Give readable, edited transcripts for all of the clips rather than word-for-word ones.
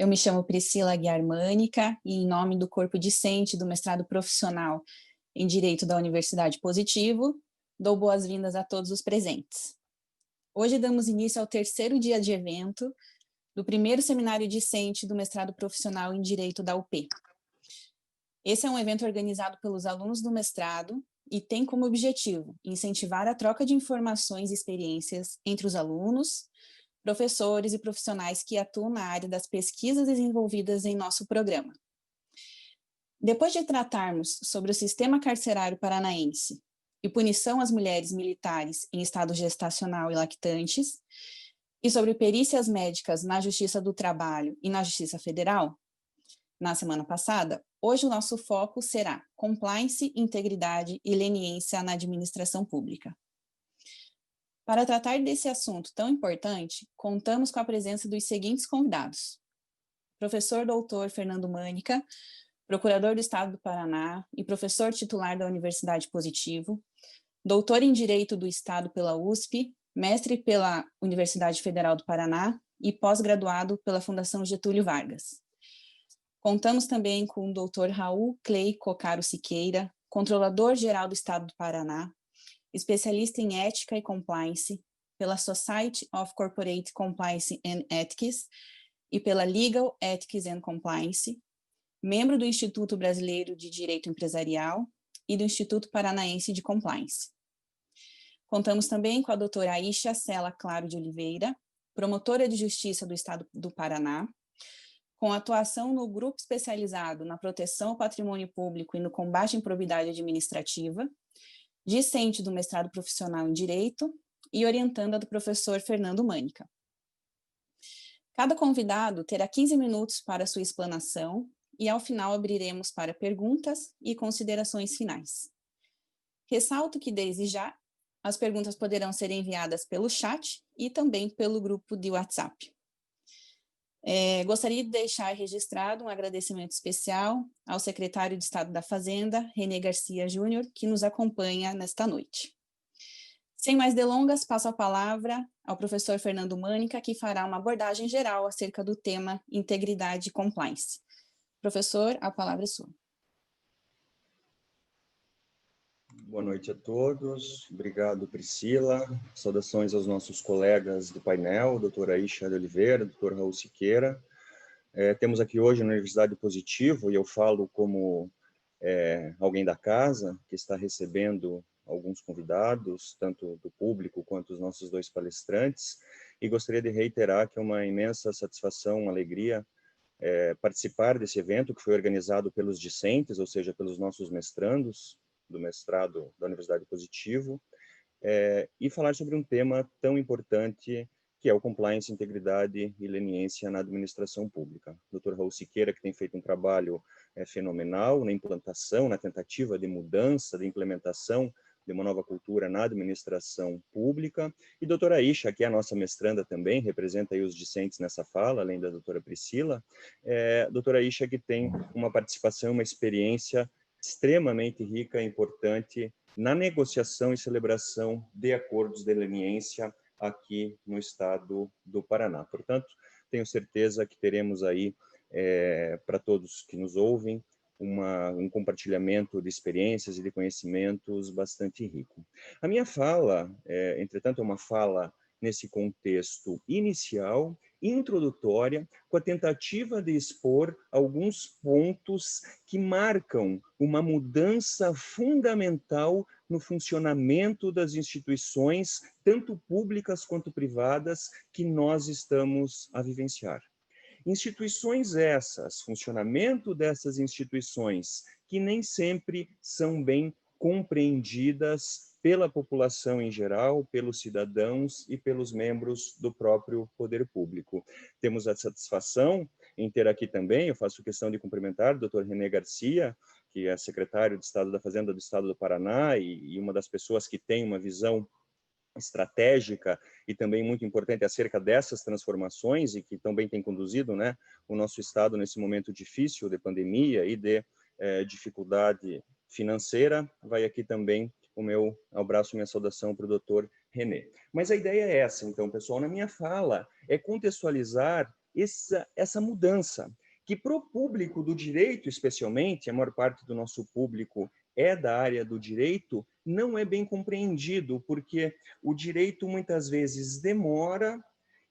Eu me chamo Priscila Aguiar Mânica e, em nome do corpo discente do mestrado profissional em Direito da Universidade Positivo, dou boas-vindas a todos os presentes. Hoje damos início ao terceiro dia de evento do primeiro seminário discente do mestrado profissional em Direito da UP. Esse é um evento organizado pelos alunos do mestrado e tem como objetivo incentivar a troca de informações e experiências entre os alunos, professores e profissionais que atuam na área das pesquisas desenvolvidas em nosso programa. Depois de tratarmos sobre o sistema carcerário paranaense e punição às mulheres militares em estado gestacional e lactantes, e sobre perícias médicas na Justiça do Trabalho e na Justiça Federal, na semana passada, hoje o nosso foco será compliance, integridade e leniência na administração pública. Para tratar desse assunto tão importante, contamos com a presença dos seguintes convidados: professor doutor Fernando Mânica, procurador do Estado do Paraná e professor titular da Universidade Positivo, doutor em Direito do Estado pela USP, mestre pela Universidade Federal do Paraná e pós-graduado pela Fundação Getúlio Vargas. Contamos também com o doutor Raul Clay Cocaro Siqueira, controlador-geral do Estado do Paraná, especialista em ética e compliance pela Society of Corporate Compliance and Ethics e pela Legal Ethics and Compliance, membro do Instituto Brasileiro de Direito Empresarial e do Instituto Paranaense de Compliance. Contamos também com a doutora Aisha Sela Claro de Oliveira, promotora de Justiça do Estado do Paraná, com atuação no grupo especializado na proteção ao patrimônio público e no combate à improbidade administrativa, discente do mestrado profissional em Direito e orientanda do professor Fernando Mânica. Cada convidado terá 15 minutos para sua explanação e, ao final, abriremos para perguntas e considerações finais. Ressalto que, desde já, as perguntas poderão ser enviadas pelo chat e também pelo grupo de WhatsApp. Gostaria de deixar registrado um agradecimento especial ao secretário de Estado da Fazenda, René Garcia Júnior, que nos acompanha nesta noite. Sem mais delongas, passo a palavra ao professor Fernando Mânica, que fará uma abordagem geral acerca do tema integridade e compliance. Professor, a palavra é sua. Boa noite a todos. Obrigado, Priscila. Saudações aos nossos colegas do painel, doutora Aisha de Oliveira, doutor Raul Siqueira. Temos aqui hoje na Universidade Positivo, e eu falo como alguém da casa, que está recebendo alguns convidados, tanto do público quanto os nossos dois palestrantes, e gostaria de reiterar que é uma imensa satisfação, uma alegria participar desse evento que foi organizado pelos discentes, ou seja, pelos nossos mestrandos do mestrado da Universidade Positivo, e falar sobre um tema tão importante que é o compliance, integridade e leniência na administração pública. O Dr. Raul Siqueira, que tem feito um trabalho fenomenal na implantação, na tentativa de mudança, de implementação de uma nova cultura na administração pública, e doutora Aisha, que é a nossa mestranda também, representa aí os discentes nessa fala, além da doutora Priscila, doutora Aisha, que tem uma participação, uma experiência extremamente rica e importante na negociação e celebração de acordos de leniência aqui no estado do Paraná. Portanto, tenho certeza que teremos aí, para todos que nos ouvem, um compartilhamento de experiências e de conhecimentos bastante rico. A minha fala, entretanto, é uma fala nesse contexto inicial, introdutória, com a tentativa de expor alguns pontos que marcam uma mudança fundamental no funcionamento das instituições, tanto públicas quanto privadas, que nós estamos a vivenciar. Instituições essas, funcionamento dessas instituições, que nem sempre são bem compreendidas pela população em geral, pelos cidadãos e pelos membros do próprio poder público. Temos a satisfação em ter aqui também, eu faço questão de cumprimentar o Dr. René Garcia, que é secretário de Estado da Fazenda do Estado do Paraná e uma das pessoas que tem uma visão estratégica e também muito importante acerca dessas transformações e que também tem conduzido, né, o nosso Estado nesse momento difícil de pandemia e de dificuldade financeira. Vai aqui também o meu abraço, minha saudação para o doutor René. Mas a ideia é essa, então, pessoal, na minha fala, é contextualizar essa mudança, que para o público do direito, especialmente, a maior parte do nosso público é da área do direito, não é bem compreendido, porque o direito muitas vezes demora,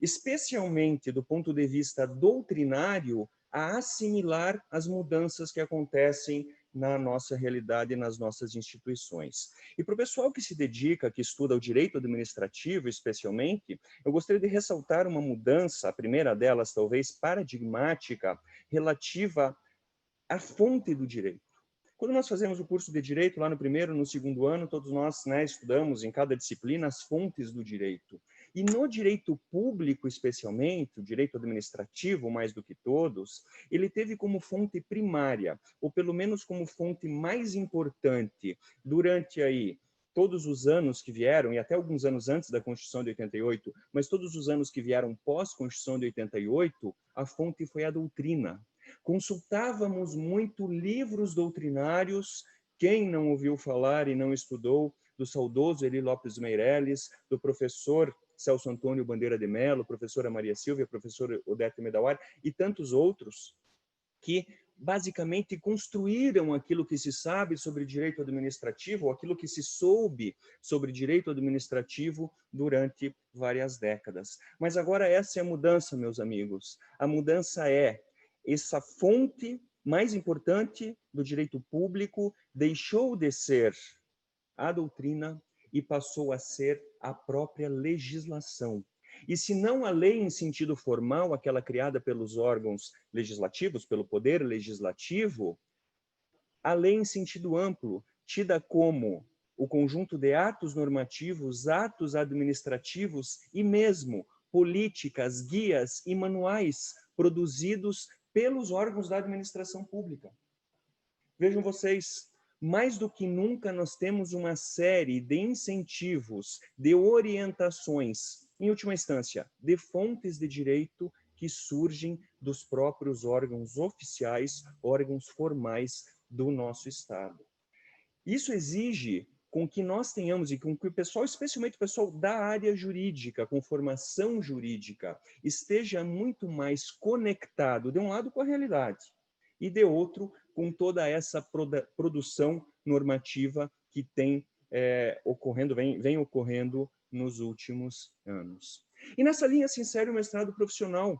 especialmente do ponto de vista doutrinário, a assimilar as mudanças que acontecem na nossa realidade e nas nossas instituições. E para o pessoal que se dedica, que estuda o direito administrativo, especialmente, eu gostaria de ressaltar uma mudança, a primeira delas, talvez paradigmática, relativa à fonte do direito. Quando nós fazemos o curso de Direito, lá no primeiro, no segundo ano, todos nós, né, estudamos em cada disciplina as fontes do direito. E no direito público, especialmente, o direito administrativo, mais do que todos, ele teve como fonte primária, ou pelo menos como fonte mais importante, durante aí todos os anos que vieram, e até alguns anos antes da Constituição de 88, mas todos os anos que vieram pós-Constituição de 88, a fonte foi a doutrina. Consultávamos muito livros doutrinários. Quem não ouviu falar e não estudou do saudoso Eli Lopes Meireles, do professor Celso Antônio Bandeira de Mello, professora Maria Silvia, professor Odete Medawar e tantos outros que basicamente construíram aquilo que se sabe sobre direito administrativo, ou aquilo que se soube sobre direito administrativo durante várias décadas. Mas agora essa é a mudança, meus amigos. A mudança é essa fonte mais importante do direito público deixou de ser a doutrina e passou a ser a própria legislação. E se não a lei em sentido formal, aquela criada pelos órgãos legislativos, pelo poder legislativo, a lei em sentido amplo, tida como o conjunto de atos normativos, atos administrativos e mesmo políticas, guias e manuais produzidos pelos órgãos da administração pública. Vejam vocês, mais do que nunca nós temos uma série de incentivos, de orientações, em última instância, de fontes de direito que surgem dos próprios órgãos oficiais, órgãos formais do nosso Estado. Isso exige com que nós tenhamos, e com que o pessoal, especialmente o pessoal da área jurídica, com formação jurídica, esteja muito mais conectado, de um lado, com a realidade, e de outro, com toda essa produção normativa que tem ocorrendo, vem ocorrendo nos últimos anos. E nessa linha se insere o mestrado profissional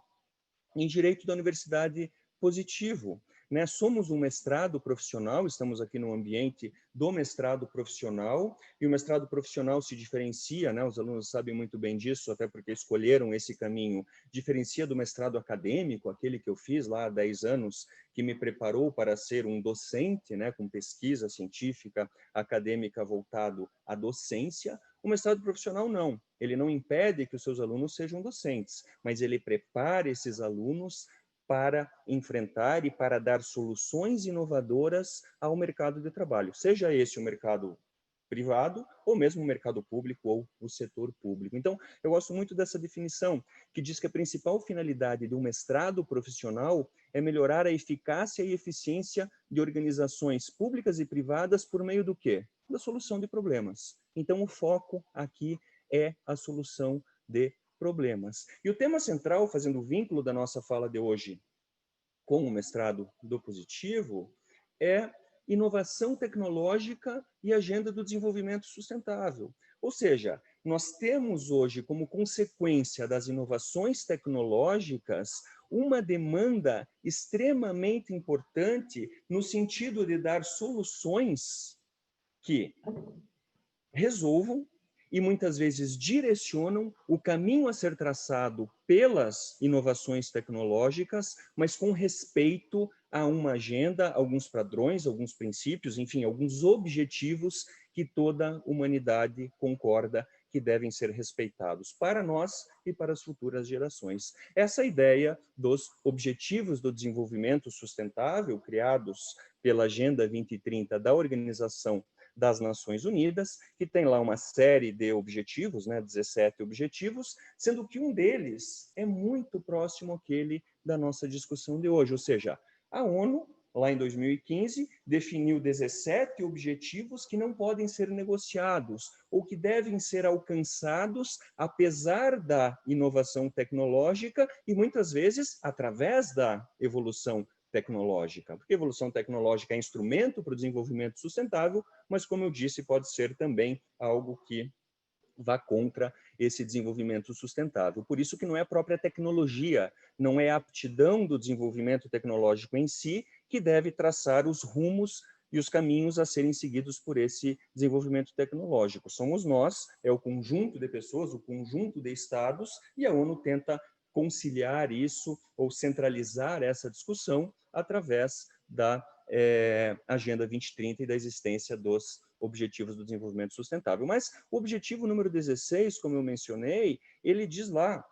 em Direito da Universidade Positivo. Né? Somos um mestrado profissional, estamos aqui no ambiente do mestrado profissional, e o mestrado profissional se diferencia, né? Os alunos sabem muito bem disso, até porque escolheram esse caminho, diferencia do mestrado acadêmico, aquele que eu fiz lá há 10 anos, que me preparou para ser um docente, né? Com pesquisa científica, acadêmica voltado à docência. O mestrado profissional não, ele não impede que os seus alunos sejam docentes, mas ele prepara esses alunos para enfrentar e para dar soluções inovadoras ao mercado de trabalho, seja esse o mercado privado ou mesmo o mercado público ou o setor público. Então, eu gosto muito dessa definição, que diz que a principal finalidade do mestrado profissional é melhorar a eficácia e eficiência de organizações públicas e privadas por meio do quê? Da solução de problemas. Então, o foco aqui é a solução de problemas. E o tema central, fazendo o vínculo da nossa fala de hoje com o mestrado do Positivo, é inovação tecnológica e agenda do desenvolvimento sustentável. Ou seja, nós temos hoje, como consequência das inovações tecnológicas, uma demanda extremamente importante no sentido de dar soluções que resolvam e muitas vezes direcionam o caminho a ser traçado pelas inovações tecnológicas, mas com respeito a uma agenda, alguns padrões, alguns princípios, enfim, alguns objetivos que toda a humanidade concorda que devem ser respeitados para nós e para as futuras gerações. Essa ideia dos Objetivos do Desenvolvimento Sustentável, criados pela Agenda 2030 da Organização das Nações Unidas, que tem lá uma série de objetivos, né, 17 objetivos, sendo que um deles é muito próximo àquele da nossa discussão de hoje, ou seja, a ONU lá em 2015, definiu 17 objetivos que não podem ser negociados ou que devem ser alcançados apesar da inovação tecnológica e muitas vezes através da evolução tecnológica. Porque a evolução tecnológica é instrumento para o desenvolvimento sustentável, mas, como eu disse, pode ser também algo que vá contra esse desenvolvimento sustentável. Por isso que não é a própria tecnologia, não é a aptidão do desenvolvimento tecnológico em si que deve traçar os rumos e os caminhos a serem seguidos por esse desenvolvimento tecnológico. Somos nós, é o conjunto de pessoas, o conjunto de estados, e a ONU tenta conciliar isso ou centralizar essa discussão através da Agenda 2030 e da existência dos Objetivos do Desenvolvimento Sustentável. Mas o objetivo número 16, como eu mencionei, ele diz lá,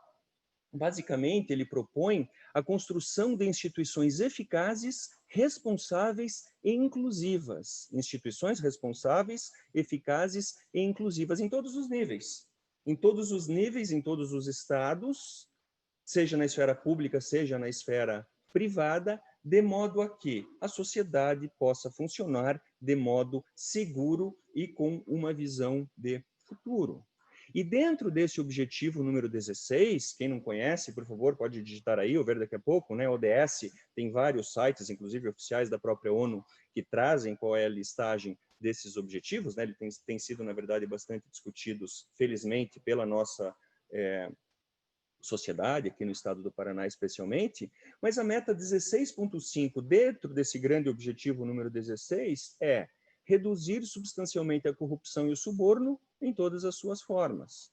basicamente, ele propõe a construção de instituições eficazes, responsáveis e inclusivas. Instituições responsáveis, eficazes e inclusivas em todos os níveis. Em todos os níveis, em todos os estados, seja na esfera pública, seja na esfera privada, de modo a que a sociedade possa funcionar de modo seguro e com uma visão de futuro. E dentro desse objetivo número 16, quem não conhece, por favor, pode digitar aí ou ver daqui a pouco, né? ODS tem vários sites, inclusive oficiais da própria ONU, que trazem qual é a listagem desses objetivos, né? Eles têm sido, na verdade, bastante discutidos, felizmente, pela nossa sociedade, aqui no estado do Paraná especialmente, mas a meta 16.5, dentro desse grande objetivo número 16, é reduzir substancialmente a corrupção e o suborno em todas as suas formas.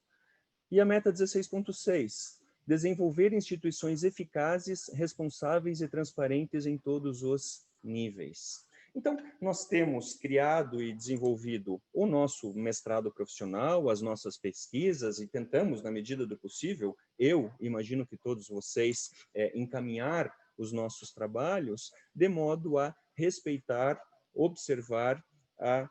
E a meta 16.6, desenvolver instituições eficazes, responsáveis e transparentes em todos os níveis. Então, nós temos criado e desenvolvido o nosso mestrado profissional, as nossas pesquisas, e tentamos, na medida do possível, eu imagino que todos vocês, encaminhar os nossos trabalhos de modo a respeitar, observar a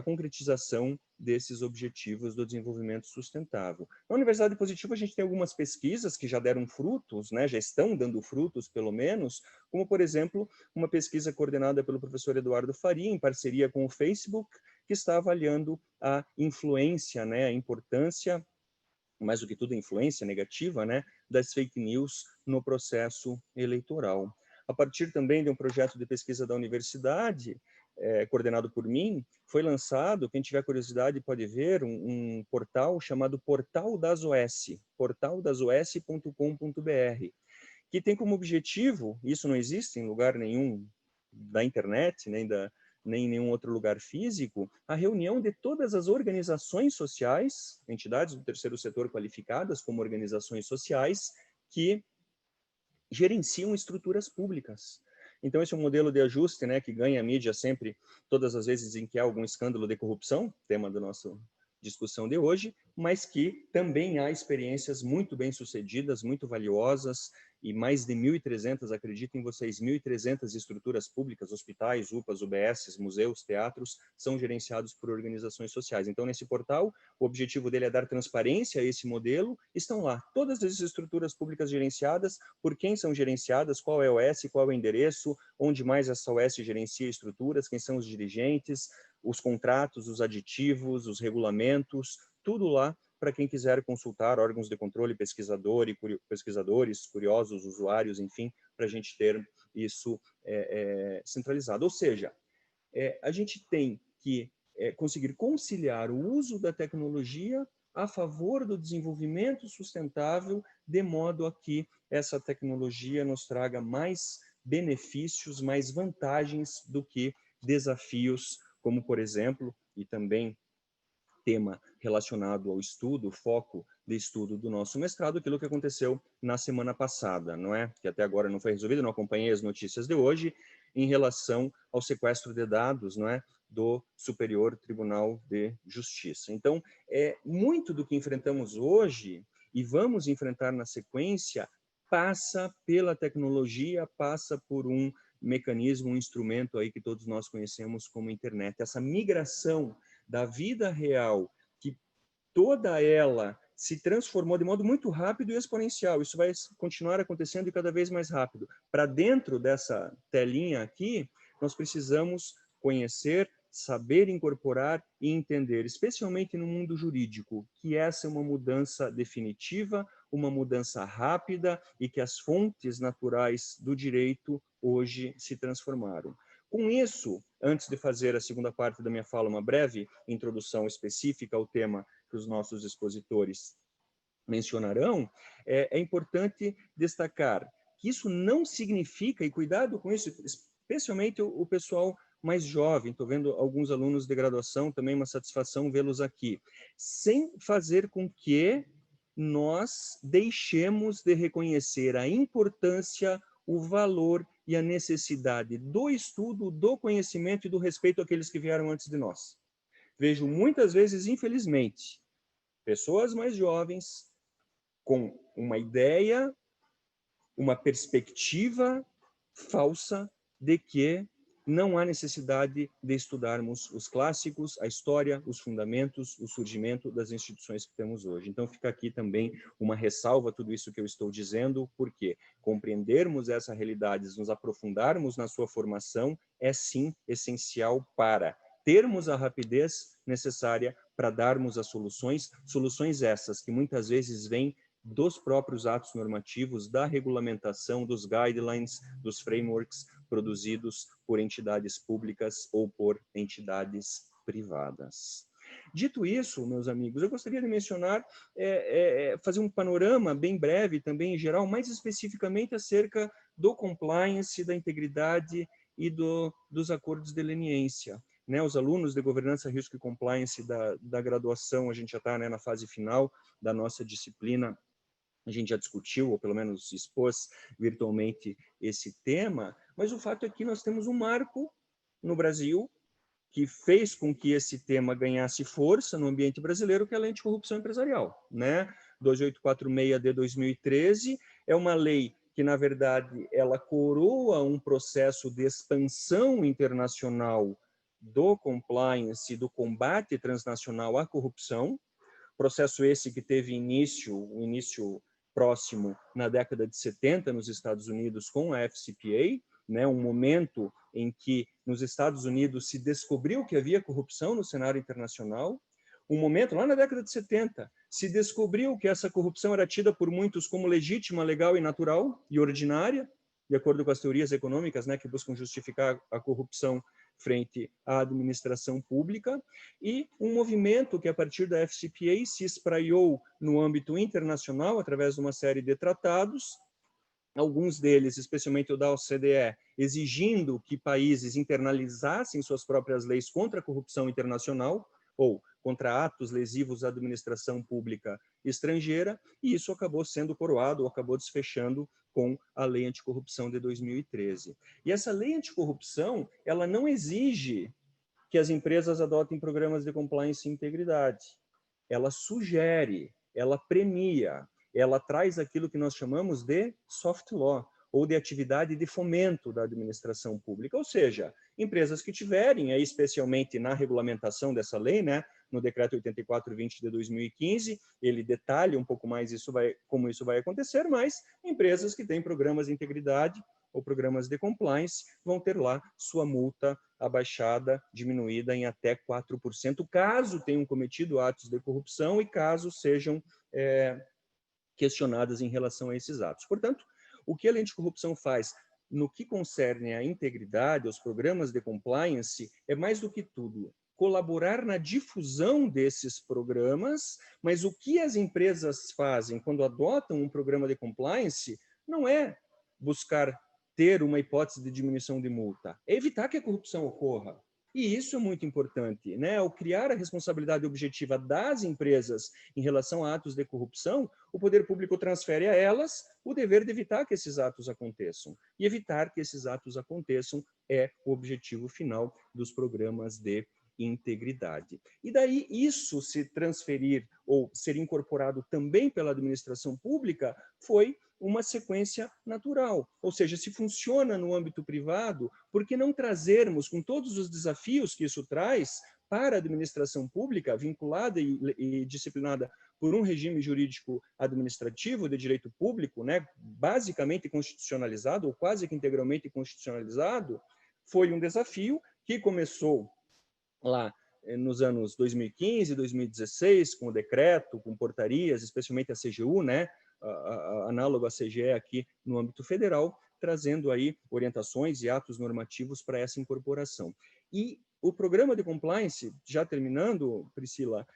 concretização desses objetivos do desenvolvimento sustentável. Na Universidade Positiva, a gente tem algumas pesquisas que já deram frutos, né, já estão dando frutos, pelo menos, como, por exemplo, uma pesquisa coordenada pelo professor Eduardo Faria, em parceria com o Facebook, que está avaliando a influência, né, a importância, mais do que tudo a influência negativa, né, das fake news no processo eleitoral. A partir também de um projeto de pesquisa da universidade, coordenado por mim, foi lançado, quem tiver curiosidade pode ver, um portal chamado Portal das OS, portaldasOS.com.br, que tem como objetivo, isso não existe em lugar nenhum da internet, nem em nenhum outro lugar físico, a reunião de todas as organizações sociais, entidades do terceiro setor qualificadas como organizações sociais, que gerenciam estruturas públicas. Então, esse é um modelo de ajuste, né, que ganha a mídia sempre, todas as vezes em que há algum escândalo de corrupção, tema da nossa discussão de hoje, mas que também há experiências muito bem-sucedidas, muito valiosas, e mais de 1.300, acreditem vocês, 1.300 estruturas públicas, hospitais, UPAs, UBSs, museus, teatros, são gerenciados por organizações sociais. Então, nesse portal, o objetivo dele é dar transparência a esse modelo. Estão lá todas as estruturas públicas gerenciadas, por quem são gerenciadas, qual é o OS, qual é o endereço, onde mais essa OS gerencia estruturas, quem são os dirigentes, os contratos, os aditivos, os regulamentos, tudo lá para quem quiser consultar, órgãos de controle, pesquisadores, curiosos, usuários, enfim, para a gente ter isso centralizado. Ou seja, a gente tem que conseguir conciliar o uso da tecnologia a favor do desenvolvimento sustentável, de modo a que essa tecnologia nos traga mais benefícios, mais vantagens do que desafios, como, por exemplo, e também tema relacionado ao estudo, foco de estudo do nosso mestrado, aquilo que aconteceu na semana passada, não é? Que até agora não foi resolvido, não acompanhei as notícias de hoje, em relação ao sequestro de dados, não é? Do Superior Tribunal de Justiça. Então, muito do que enfrentamos hoje e vamos enfrentar na sequência passa pela tecnologia, passa por um mecanismo, um instrumento aí que todos nós conhecemos como internet. Essa migração da vida real, que toda ela se transformou de modo muito rápido e exponencial. Isso vai continuar acontecendo e cada vez mais rápido. Para dentro dessa telinha aqui, nós precisamos conhecer, saber incorporar e entender, especialmente no mundo jurídico, que essa é uma mudança definitiva, uma mudança rápida e que as fontes naturais do direito hoje se transformaram. Com isso, antes de fazer a segunda parte da minha fala, uma breve introdução específica ao tema que os nossos expositores mencionarão, é importante destacar que isso não significa, e cuidado com isso, especialmente o pessoal mais jovem, estou vendo alguns alunos de graduação, também uma satisfação vê-los aqui, sem fazer com que nós deixemos de reconhecer a importância, o valor e a necessidade do estudo, do conhecimento e do respeito àqueles que vieram antes de nós. Vejo muitas vezes, infelizmente, pessoas mais jovens com uma ideia, uma perspectiva falsa de que não há necessidade de estudarmos os clássicos, a história, os fundamentos, o surgimento das instituições que temos hoje. Então, fica aqui também uma ressalva a tudo isso que eu estou dizendo, porque compreendermos essa realidade, nos aprofundarmos na sua formação, é sim essencial para termos a rapidez necessária para darmos as soluções, soluções essas que muitas vezes vêm dos próprios atos normativos, da regulamentação, dos guidelines, dos frameworks produzidos por entidades públicas ou por entidades privadas. Dito isso, meus amigos, eu gostaria de mencionar, fazer um panorama bem breve também, em geral, mais especificamente acerca do compliance, da integridade e dos acordos de leniência. Né, os alunos de governança, risco e compliance da graduação, a gente já está, né, na fase final da nossa disciplina, a gente já discutiu, ou pelo menos expôs virtualmente esse tema, mas o fato é que nós temos um marco no Brasil que fez com que esse tema ganhasse força no ambiente brasileiro, que é a Lei Anticorrupção Empresarial, né? 2846 de 2013 é uma lei que, na verdade, ela coroa um processo de expansão internacional do compliance, do combate transnacional à corrupção, processo esse que teve um início próximo na década de 70 nos Estados Unidos com a FCPA, né, um momento em que nos Estados Unidos se descobriu que havia corrupção no cenário internacional, um momento lá na década de 70 se descobriu que essa corrupção era tida por muitos como legítima, legal e natural e ordinária, de acordo com as teorias econômicas, né, que buscam justificar a corrupção frente à administração pública, e um movimento que, a partir da FCPA, se espraiou no âmbito internacional, através de uma série de tratados, alguns deles, especialmente o da OCDE, exigindo que países internalizassem suas próprias leis contra a corrupção internacional, ou contra atos lesivos à administração pública estrangeira, e isso acabou sendo coroado, ou acabou desfechando com a Lei Anticorrupção de 2013. E essa Lei Anticorrupção, ela não exige que as empresas adotem programas de compliance e integridade. Ela sugere, ela premia, ela traz aquilo que nós chamamos de soft law, ou de atividade de fomento da administração pública, ou seja, empresas que tiverem, aí especialmente na regulamentação dessa lei, né, no decreto 8420 de 2015, ele detalha um pouco mais como isso vai acontecer, mas empresas que têm programas de integridade ou programas de compliance vão ter lá sua multa abaixada, diminuída em até 4%, caso tenham cometido atos de corrupção e caso sejam questionadas em relação a esses atos. Portanto, o que a Lei Anticorrupção faz no que concerne à integridade, aos programas de compliance, é mais do que tudo colaborar na difusão desses programas, mas o que as empresas fazem quando adotam um programa de compliance não é buscar ter uma hipótese de diminuição de multa, é evitar que a corrupção ocorra. E isso é muito importante, né? Ao criar a responsabilidade objetiva das empresas em relação a atos de corrupção, o poder público transfere a elas o dever de evitar que esses atos aconteçam. E evitar que esses atos aconteçam é o objetivo final dos programas de integridade. E daí isso se transferir ou ser incorporado também pela administração pública foi uma sequência natural. Ou seja, se funciona no âmbito privado, por que não trazermos, com todos os desafios que isso traz, para a administração pública, vinculada e disciplinada por um regime jurídico administrativo de direito público, né, basicamente constitucionalizado, ou quase que integralmente constitucionalizado, foi um desafio que começou lá nos anos 2015, 2016, com o decreto, com portarias, especialmente a CGU, né, análogo à CGE aqui no âmbito federal, trazendo aí orientações e atos normativos para essa incorporação. E o programa de compliance, já terminando, Priscila,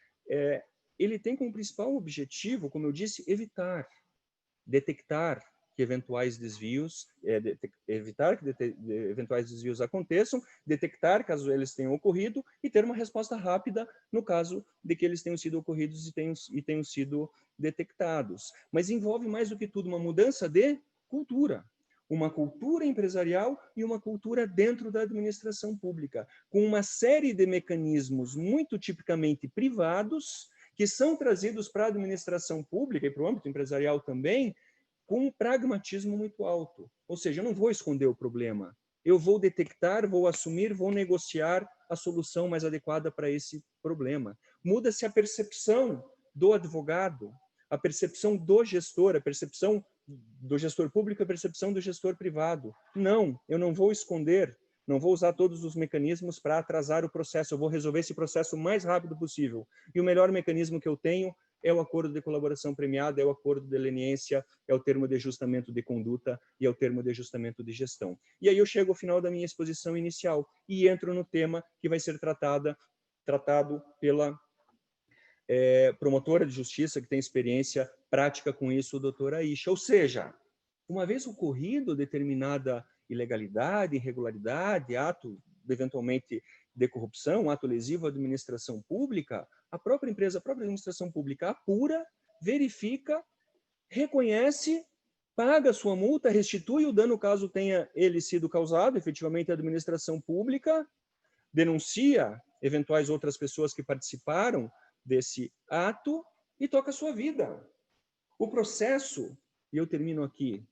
ele tem como principal objetivo, como eu disse, evitar, detectar que eventuais desvios, evitar que eventuais desvios aconteçam, detectar caso eles tenham ocorrido e ter uma resposta rápida no caso de que eles tenham sido ocorridos e tenham sido detectados. Mas envolve mais do que tudo uma mudança de cultura. Uma cultura empresarial e uma cultura dentro da administração pública, com uma série de mecanismos muito tipicamente privados, que são trazidos para a administração pública e para o âmbito empresarial também, com um pragmatismo muito alto. Ou seja, eu não vou esconder o problema, eu vou detectar, vou assumir, vou negociar a solução mais adequada para esse problema. Muda-se a percepção do advogado, a percepção do gestor, a percepção do gestor público, a percepção do gestor privado. Não, eu não vou esconder, não vou usar todos os mecanismos para atrasar o processo, eu vou resolver esse processo o mais rápido possível. E o melhor mecanismo que eu tenho é o acordo de colaboração premiada, é o acordo de leniência, é o termo de ajustamento de conduta e é o termo de ajustamento de gestão. E aí eu chego ao final da minha exposição inicial e entro no tema que vai ser tratado pela promotora de justiça que tem experiência prática com isso, a doutora Aisha. Ou seja, uma vez ocorrido determinada ilegalidade, irregularidade, ato eventualmente de corrupção, ato lesivo à administração pública, a própria empresa, a própria administração pública apura, verifica, reconhece, paga sua multa, restitui o dano caso tenha ele sido causado, efetivamente, à administração pública, denuncia eventuais outras pessoas que participaram desse ato e toca a sua vida. O processo, e eu termino aqui,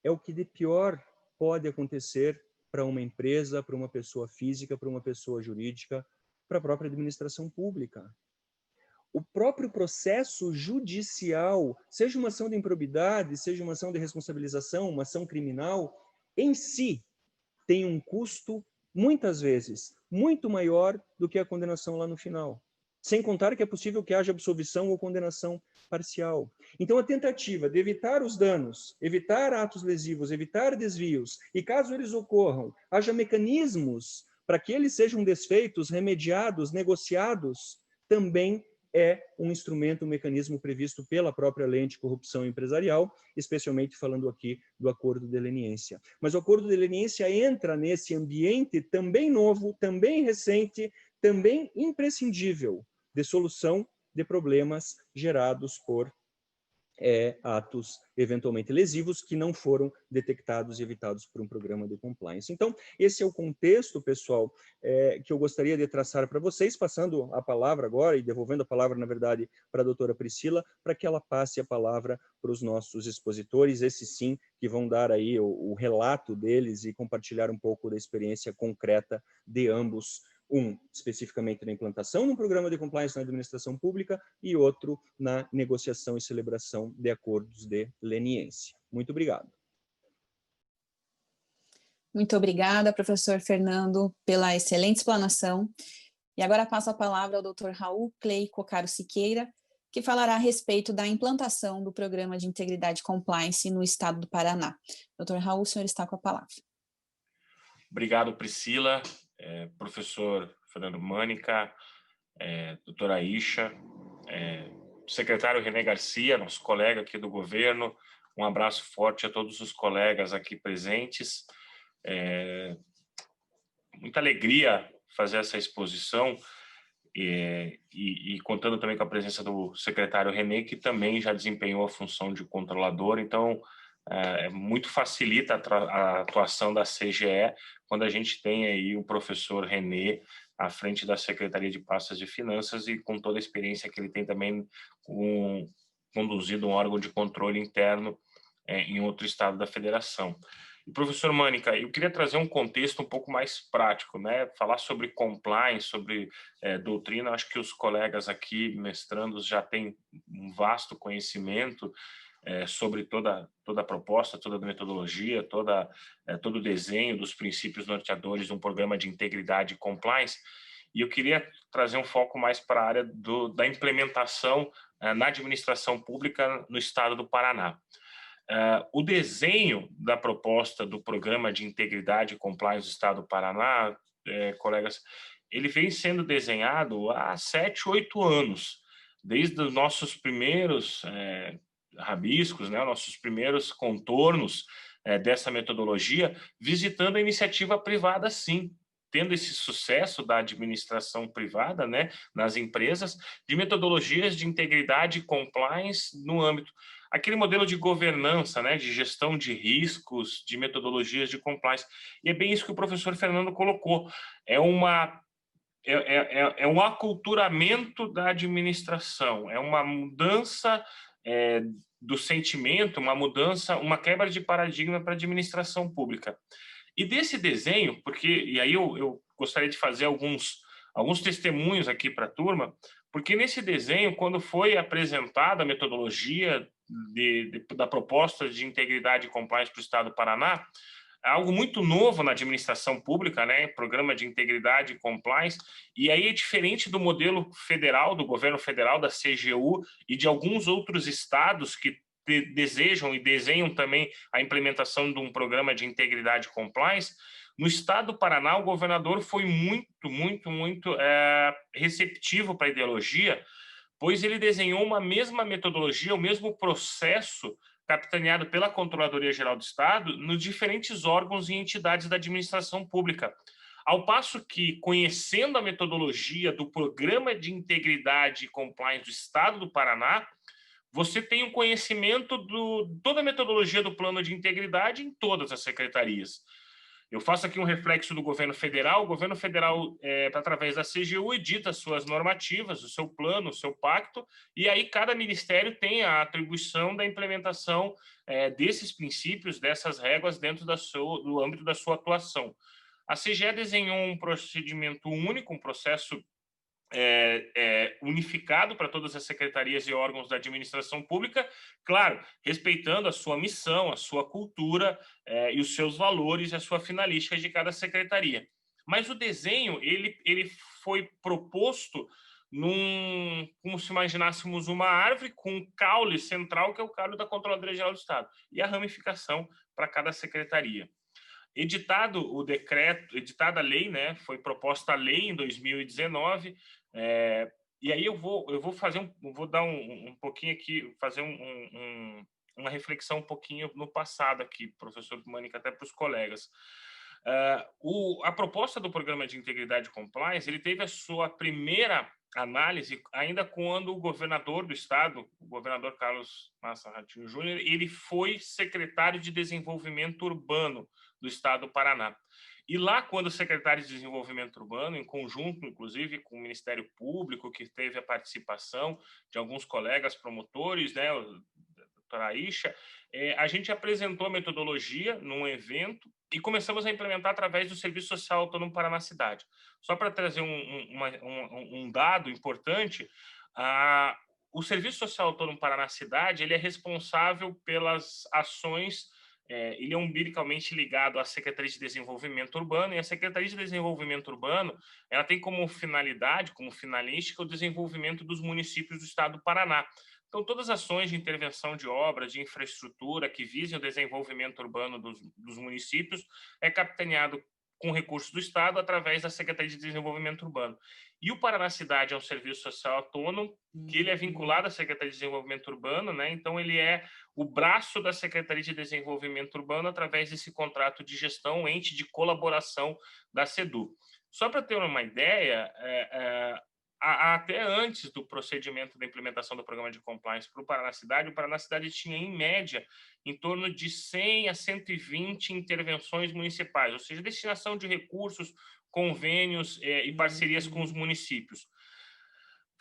é o que de pior pode acontecer para uma empresa, para uma pessoa física, para uma pessoa jurídica, para a própria administração pública. O próprio processo judicial, seja uma ação de improbidade, seja uma ação de responsabilização, uma ação criminal, em si tem um custo, muitas vezes, muito maior do que a condenação lá no final. Sem contar que é possível que haja absolvição ou condenação parcial. Então, a tentativa de evitar os danos, evitar atos lesivos, evitar desvios, e caso eles ocorram, haja mecanismos para que eles sejam desfeitos, remediados, negociados, também é um instrumento, um mecanismo previsto pela própria lei anticorrupção empresarial, especialmente falando aqui do acordo de leniência. Mas o acordo de leniência entra nesse ambiente também novo, também recente, também imprescindível de solução de problemas gerados por atos eventualmente lesivos que não foram detectados e evitados por um programa de compliance. Então, esse é o contexto, pessoal, que eu gostaria de traçar para vocês, passando a palavra agora e devolvendo a palavra, na verdade, para a doutora Priscila, para que ela passe a palavra para os nossos expositores, esses sim, que vão dar aí o relato deles e compartilhar um pouco da experiência concreta de ambos, um especificamente na implantação de um programa de compliance na administração pública e outro na negociação e celebração de acordos de leniência. Muito obrigado. Muito obrigada, professor Fernando, pela excelente explanação. E agora passo a palavra ao Dr. Raul Clay Cocaro Siqueira, que falará a respeito da implantação do Programa de Integridade Compliance no estado do Paraná. Dr. Raul, o senhor está com a palavra. Obrigado, Priscila, professor Fernando Mânica, doutora Aisha, secretário René Garcia, nosso colega aqui do governo, um abraço forte a todos os colegas aqui presentes. Muita alegria fazer essa exposição e contando também com a presença do secretário René, que também já desempenhou a função de controlador, então muito facilita a atuação da CGE quando a gente tem aí o professor René à frente da Secretaria de Pastas de Finanças e com toda a experiência que ele tem também conduzido um órgão de controle interno em outro estado da federação. E, professor Mânica, eu queria trazer um contexto um pouco mais prático, né? Falar sobre compliance, sobre doutrina. Acho que os colegas aqui, mestrandos, já têm um vasto conhecimento sobre toda a proposta, toda a metodologia, todo o desenho dos princípios norteadores de um programa de integridade e compliance. E eu queria trazer um foco mais para a área da implementação na administração pública no estado do Paraná. O desenho da proposta do Programa de Integridade e Compliance do Estado do Paraná, colegas, ele vem sendo desenhado há 7, 8 anos, desde os nossos primeiros rabiscos, né, nossos primeiros contornos dessa metodologia, visitando a iniciativa privada, sim, tendo esse sucesso da administração privada, né, nas empresas, de metodologias de integridade e compliance no âmbito. Aquele modelo de governança, né, de gestão de riscos, de metodologias de compliance. E é bem isso que o professor Fernando colocou. É um aculturamento da administração, é uma mudança do sentimento, uma mudança, uma quebra de paradigma para a administração pública. E desse desenho, e aí eu gostaria de fazer alguns testemunhos aqui para a turma, porque nesse desenho, quando foi apresentada a metodologia da proposta de integridade e compliance para o Estado do Paraná, algo muito novo na administração pública, né? Programa de integridade e compliance, e aí é diferente do modelo federal, do governo federal, da CGU e de alguns outros estados que desejam e desenham também a implementação de um programa de integridade e compliance. No estado do Paraná, o governador foi muito receptivo para a ideologia, pois ele desenhou uma mesma metodologia, o mesmo processo capitaneado pela Controladoria Geral do Estado nos diferentes órgãos e entidades da administração pública. Ao passo que, conhecendo a metodologia do Programa de Integridade e Compliance do Estado do Paraná, você tem um conhecimento de toda a metodologia do plano de integridade em todas as secretarias. Eu faço aqui um reflexo do governo federal. O governo federal, através da CGU, edita suas normativas, o seu plano, o seu pacto, e aí cada ministério tem a atribuição da implementação desses princípios, dessas regras dentro do âmbito da sua atuação. A CGE desenhou um procedimento único, um processo unificado para todas as secretarias e órgãos da administração pública, claro, respeitando a sua missão, a sua cultura e os seus valores e a sua finalística de cada secretaria. Mas o desenho ele foi proposto como se imaginássemos uma árvore com um caule central, que é o caule da Controladoria Geral do Estado, e a ramificação para cada secretaria. Editado o decreto, editada a lei, né? Foi proposta a lei em 2019. E aí eu vou fazer vou dar um pouquinho aqui, fazer uma reflexão um pouquinho no passado aqui, professor Mânica, até para os colegas. A proposta do Programa de Integridade e Compliance, ele teve a sua primeira análise ainda quando o governador do estado, o governador Carlos Massa Ratinho Júnior, ele foi secretário de Desenvolvimento Urbano do estado do Paraná. E lá, quando o secretário de Desenvolvimento Urbano, em conjunto, inclusive, com o Ministério Público, que teve a participação de alguns colegas promotores, né, a doutora Aisha, a gente apresentou a metodologia num evento e começamos a implementar através do Serviço Social Autônomo Paraná Cidade. Só para trazer um dado importante, o Serviço Social Autônomo Paraná Cidade, ele é responsável pelas ações, ele é umbilicalmente ligado à Secretaria de Desenvolvimento Urbano, e a Secretaria de Desenvolvimento Urbano, ela tem como finalidade, como finalística, o desenvolvimento dos municípios do estado do Paraná. Então, todas as ações de intervenção de obras, de infraestrutura que visem o desenvolvimento urbano dos municípios é capitaneado com recursos do Estado através da Secretaria de Desenvolvimento Urbano. E o Paraná Cidade é um serviço social autônomo, que ele é vinculado à Secretaria de Desenvolvimento Urbano, né? Então ele é o braço da Secretaria de Desenvolvimento Urbano através desse contrato de gestão, ente de colaboração da SEDU. Só para ter uma ideia, até antes do procedimento da implementação do programa de compliance para o Paraná Cidade tinha, em média, em torno de 100 a 120 intervenções municipais, ou seja, destinação de recursos, convênios e parcerias com os municípios.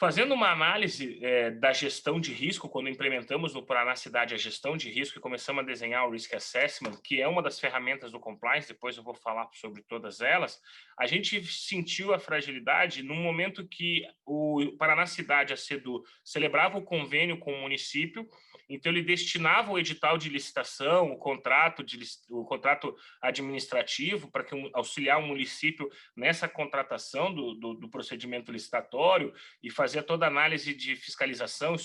Fazendo uma análise da gestão de risco, quando implementamos no Paraná Cidade a gestão de risco e começamos a desenhar o Risk Assessment, que é uma das ferramentas do compliance, depois eu vou falar sobre todas elas, a gente sentiu a fragilidade no momento que o Paraná Cidade, a SEDU, celebrava o convênio com o município, então ele destinava o edital de licitação, o contrato administrativo para auxiliar o município nessa contratação do procedimento licitatório e fazia toda a análise de fiscalização e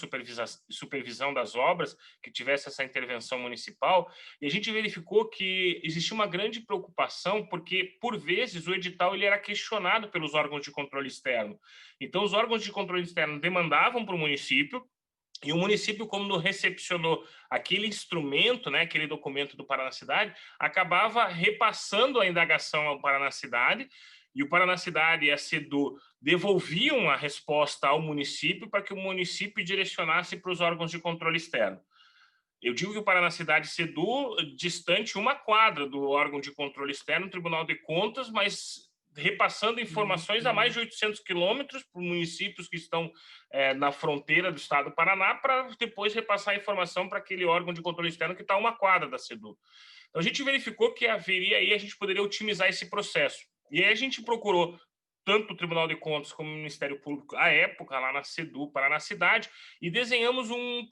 supervisão das obras que tivesse essa intervenção municipal, e a gente verificou que existia uma grande preocupação, porque, por vezes, o edital ele era questionado pelos órgãos de controle externo. Então, os órgãos de controle externo demandavam para o município, e o município, como recepcionou aquele instrumento, né, aquele documento do Paraná Cidade, acabava repassando a indagação ao Paraná Cidade, e o Paraná Cidade e a SEDU devolviam a resposta ao município para que o município direcionasse para os órgãos de controle externo. Eu digo que o Paraná Cidade e SEDU, distante 1 quadra do órgão de controle externo, Tribunal de Contas, mas repassando informações a mais de 800 quilômetros para municípios que estão na fronteira do estado do Paraná, para depois repassar a informação para aquele órgão de controle externo que está a 1 quadra da SEDU. Então, a gente verificou que haveria aí, a gente poderia otimizar esse processo. E aí a gente procurou tanto o Tribunal de Contas como o Ministério Público, à época, lá na SEDU, Paraná Cidade, e desenhamos um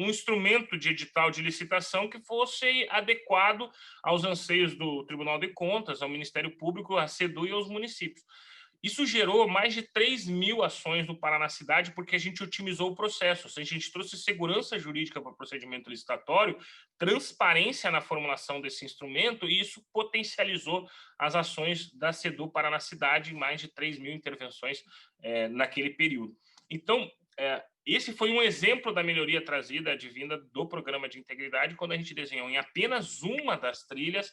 instrumento de edital de licitação que fosse adequado aos anseios do Tribunal de Contas, ao Ministério Público, à SEDU e aos municípios. Isso gerou mais de 3.000 ações no Paraná Cidade, porque a gente otimizou o processo. A gente trouxe segurança jurídica para o procedimento licitatório, transparência na formulação desse instrumento, e isso potencializou as ações da SEDU Paraná Cidade, em mais de 3.000 intervenções naquele período. Então, esse foi um exemplo da melhoria trazida, advinda do programa de integridade, quando a gente desenhou em apenas uma das trilhas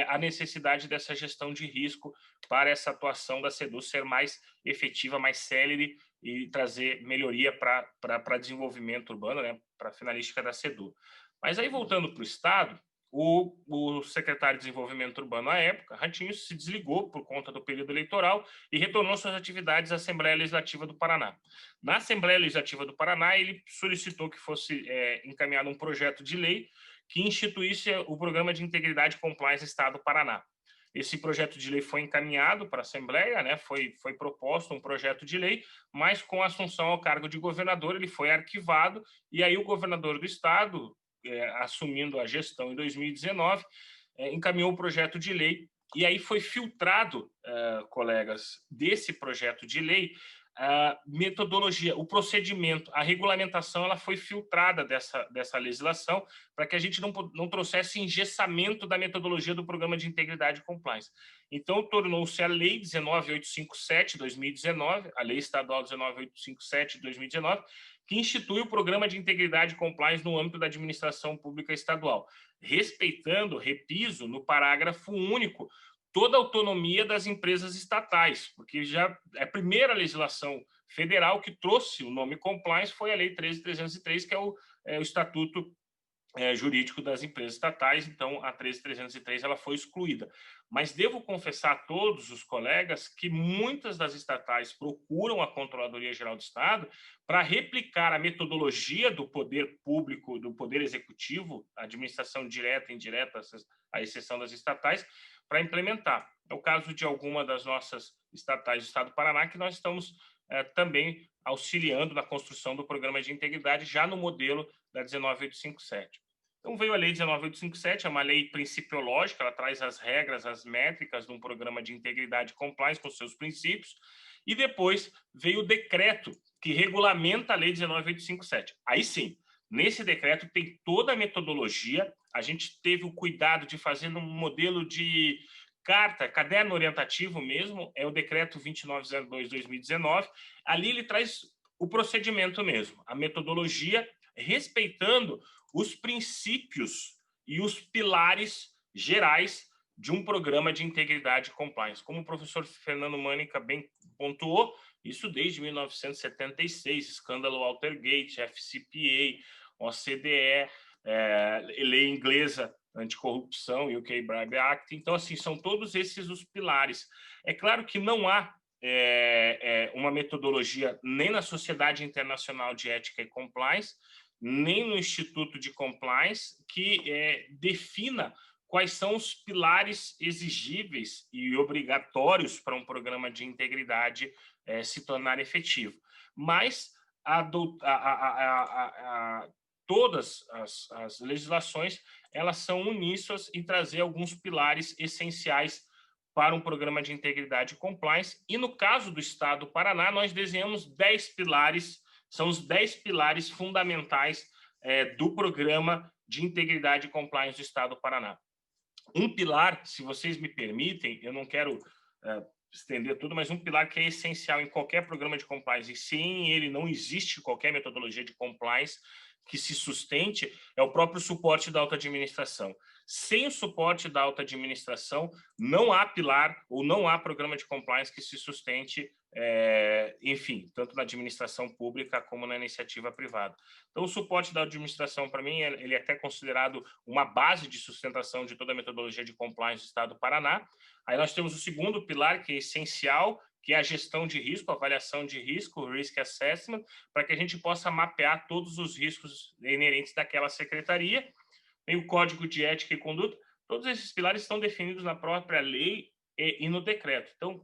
a necessidade dessa gestão de risco para essa atuação da SEDU ser mais efetiva, mais célere e trazer melhoria para desenvolvimento urbano, né, para a finalística da SEDU. Mas aí, voltando para o Estado, o secretário de Desenvolvimento Urbano, à época, Ratinho, se desligou por conta do período eleitoral e retornou suas atividades à Assembleia Legislativa do Paraná. Na Assembleia Legislativa do Paraná, ele solicitou que fosse encaminhado um projeto de lei que instituísse o Programa de Integridade e Compliance Estado do Paraná. Esse projeto de lei foi encaminhado para a Assembleia, né, foi proposto um projeto de lei, mas com a assunção ao cargo de governador, ele foi arquivado, e aí o governador do Estado, assumindo a gestão em 2019, encaminhou o projeto de lei, e aí foi filtrado, colegas, desse projeto de lei, a metodologia, o procedimento, a regulamentação, ela foi filtrada dessa legislação para que a gente não trouxesse engessamento da metodologia do Programa de Integridade e Compliance. Então, tornou-se a Lei 19.857, 2019, a Lei Estadual 19.857, 2019, que institui o Programa de Integridade e Compliance no âmbito da administração pública estadual, respeitando, repiso, no parágrafo único, toda a autonomia das empresas estatais, porque já a primeira legislação federal que trouxe o nome compliance foi a Lei 13.303, que é o Estatuto Jurídico das Empresas Estatais. Então, a 13.303 ela foi excluída. Mas devo confessar a todos os colegas que muitas das estatais procuram a Controladoria Geral do Estado para replicar a metodologia do poder público, do poder executivo, a administração direta e indireta, à exceção das estatais, para implementar. É o caso de alguma das nossas estatais do Estado do Paraná, que nós estamos também auxiliando na construção do Programa de Integridade, já no modelo da 19.857. Então, veio a Lei 19.857, é uma lei principiológica, ela traz as regras, as métricas de um Programa de Integridade e Compliance com seus princípios, e depois veio o decreto que regulamenta a Lei 19.857. Aí sim, nesse decreto tem toda a metodologia, a gente teve o cuidado de fazer um modelo de carta, caderno orientativo mesmo, é o decreto 2902/2019, ali ele traz o procedimento mesmo, a metodologia, respeitando os princípios e os pilares gerais de um programa de integridade e compliance. Como o professor Fernando Mânica bem pontuou, isso desde 1976, escândalo Watergate, FCPA, OCDE, lei inglesa anticorrupção, UK Bribe Act. Então, assim, são todos esses os pilares. É claro que não há uma metodologia nem na Sociedade Internacional de Ética e Compliance, nem no Instituto de Compliance, que defina quais são os pilares exigíveis e obrigatórios para um programa de integridade se tornar efetivo. Mas todas as legislações elas são uníssonas em trazer alguns pilares essenciais para um programa de integridade e compliance. E no caso do Estado do Paraná, nós desenhamos 10 pilares, são os 10 pilares fundamentais do programa de integridade e compliance do Estado do Paraná. Um pilar, se vocês me permitem, eu não quero estender tudo, mas um pilar que é essencial em qualquer programa de compliance, e sem ele não existe qualquer metodologia de compliance que se sustente, é o próprio suporte da alta administração. Sem o suporte da alta administração, não há pilar ou não há programa de compliance que se sustente, enfim, tanto na administração pública como na iniciativa privada. Então, o suporte da administração, para mim, ele é até considerado uma base de sustentação de toda a metodologia de compliance do Estado do Paraná. Aí nós temos o segundo pilar, que é essencial, que é a gestão de risco, a avaliação de risco, o risk assessment, para que a gente possa mapear todos os riscos inerentes daquela secretaria. Tem o Código de Ética e Conduta. Todos esses pilares estão definidos na própria lei e no decreto. Então,